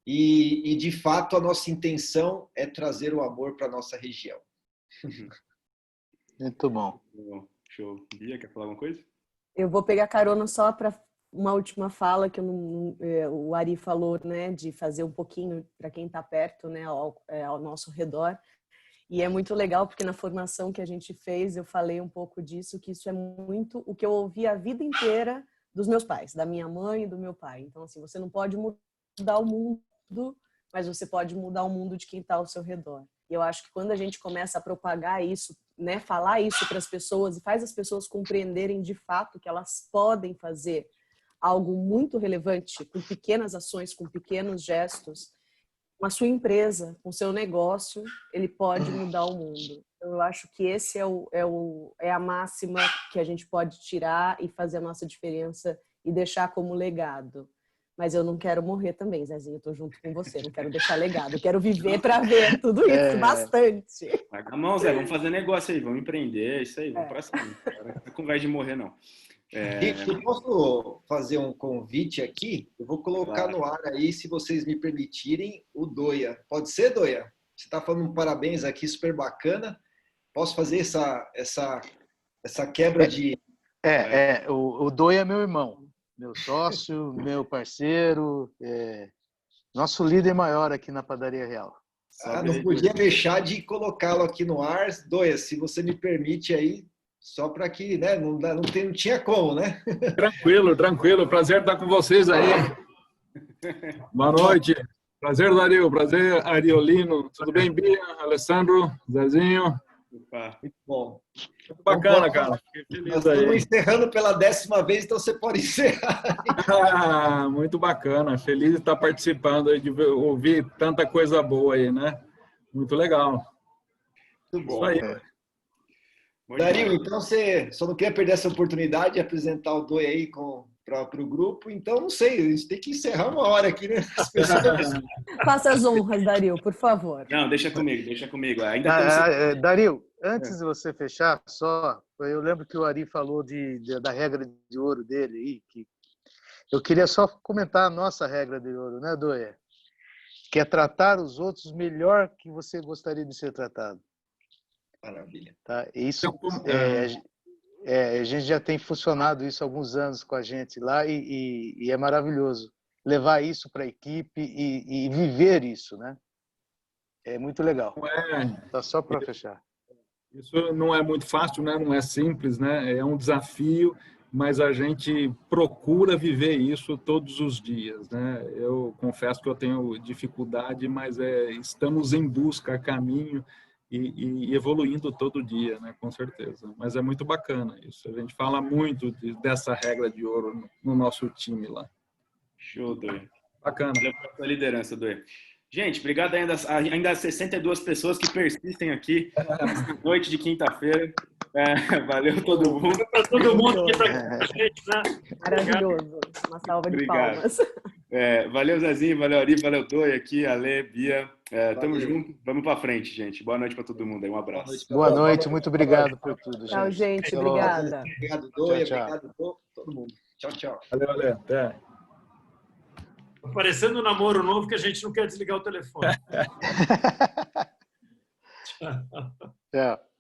e, de fato, a nossa intenção é trazer o amor para a nossa região. Muito bom. Show. Bia, quer falar alguma coisa? Eu vou pegar carona só para uma última fala que o Ari falou, né, de fazer um pouquinho para quem está perto, né, ao nosso redor. E é muito legal porque na formação que a gente fez eu falei um pouco disso, que isso é muito o que eu ouvi a vida inteira dos meus pais, da minha mãe e do meu pai. Então, assim, você não pode mudar o mundo, mas você pode mudar o mundo de quem está ao seu redor. E eu acho que quando a gente começa a propagar isso, né, falar isso para as pessoas e faz as pessoas compreenderem de fato que elas podem fazer algo muito relevante com pequenas ações, com pequenos gestos, com a sua empresa, com o seu negócio, ele pode mudar o mundo. Então, eu acho que esse é a máxima que a gente pode tirar e fazer a nossa diferença e deixar como legado. Mas eu não quero morrer também, Zezinho. Eu tô junto com você, não quero deixar legado. Eu quero viver para ver tudo isso, bastante. Larga a mão, Zé, vamos fazer negócio aí, vamos empreender, isso aí, vamos pra cima. Não tá com conversa de morrer, não. Eu posso fazer um convite aqui? Eu vou colocar no ar aí, se vocês me permitirem, o Doia. Pode ser, Doia? Você está falando um parabéns aqui, super bacana. Posso fazer essa quebra de... O Doia é meu irmão, meu sócio, meu parceiro, nosso líder maior aqui na Padaria Real. Não podia deixar de colocá-lo aqui no ar. Doia, se você me permite aí, só para que, né, não tinha como, né? Tranquilo. Prazer estar com vocês aí. Boa noite. Prazer, Dario. Prazer, Ariolino. Tudo bem, Bia? Alessandro? Zezinho? Opa. Muito bom. Muito bacana, cara. Fiquei feliz Nós aí. estamos encerrando pela 10ª vez, então você pode encerrar. Muito bacana. Feliz de estar participando aí, de ouvir tanta coisa boa aí, né? Muito legal. Muito bom. Isso aí. Dario, então você só não queria perder essa oportunidade de apresentar o Doia aí para o grupo, então não sei, a gente tem que encerrar uma hora aqui, né? As pessoas... Faça as honras, Dario, por favor. Não, deixa comigo. Dario, antes de você fechar, eu lembro que o Ari falou da regra de ouro dele aí, que eu queria só comentar a nossa regra de ouro, né, Doia? Que é tratar os outros melhor que você gostaria de ser tratado. Maravilha. Tá? Isso, a gente já tem funcionado isso há alguns anos com a gente lá e é maravilhoso levar isso para a equipe e viver isso, né? É muito legal. Tá só para fechar. Isso não é muito fácil, né? Não é simples, né? É um desafio, mas a gente procura viver isso todos os dias, né? Eu confesso que eu tenho dificuldade, mas estamos em busca, a caminho e evoluindo todo dia, né? Com certeza. Mas é muito bacana isso. A gente fala muito dessa regra de ouro no nosso time lá. Show, Doia. Bacana. Valeu pela sua liderança, Doia. Gente, obrigado ainda às 62 pessoas que persistem aqui nessa noite de quinta-feira. Valeu todo mundo. Para todo mundo que está aqui com a gente, né? Maravilhoso. Uma salva de palmas. Valeu, Zezinho, valeu, Ari, valeu, Doia aqui, Ale, Bia. Tamo junto, vamos pra frente, gente. Boa noite para todo mundo aí, um abraço. Boa noite, muito obrigado por tudo, gente. Tchau, gente. Obrigada. Obrigado, Doia. Tchau. Obrigado todo mundo. Tchau. Valeu, até. Parecendo um namoro novo que a gente não quer desligar o telefone. Tchau.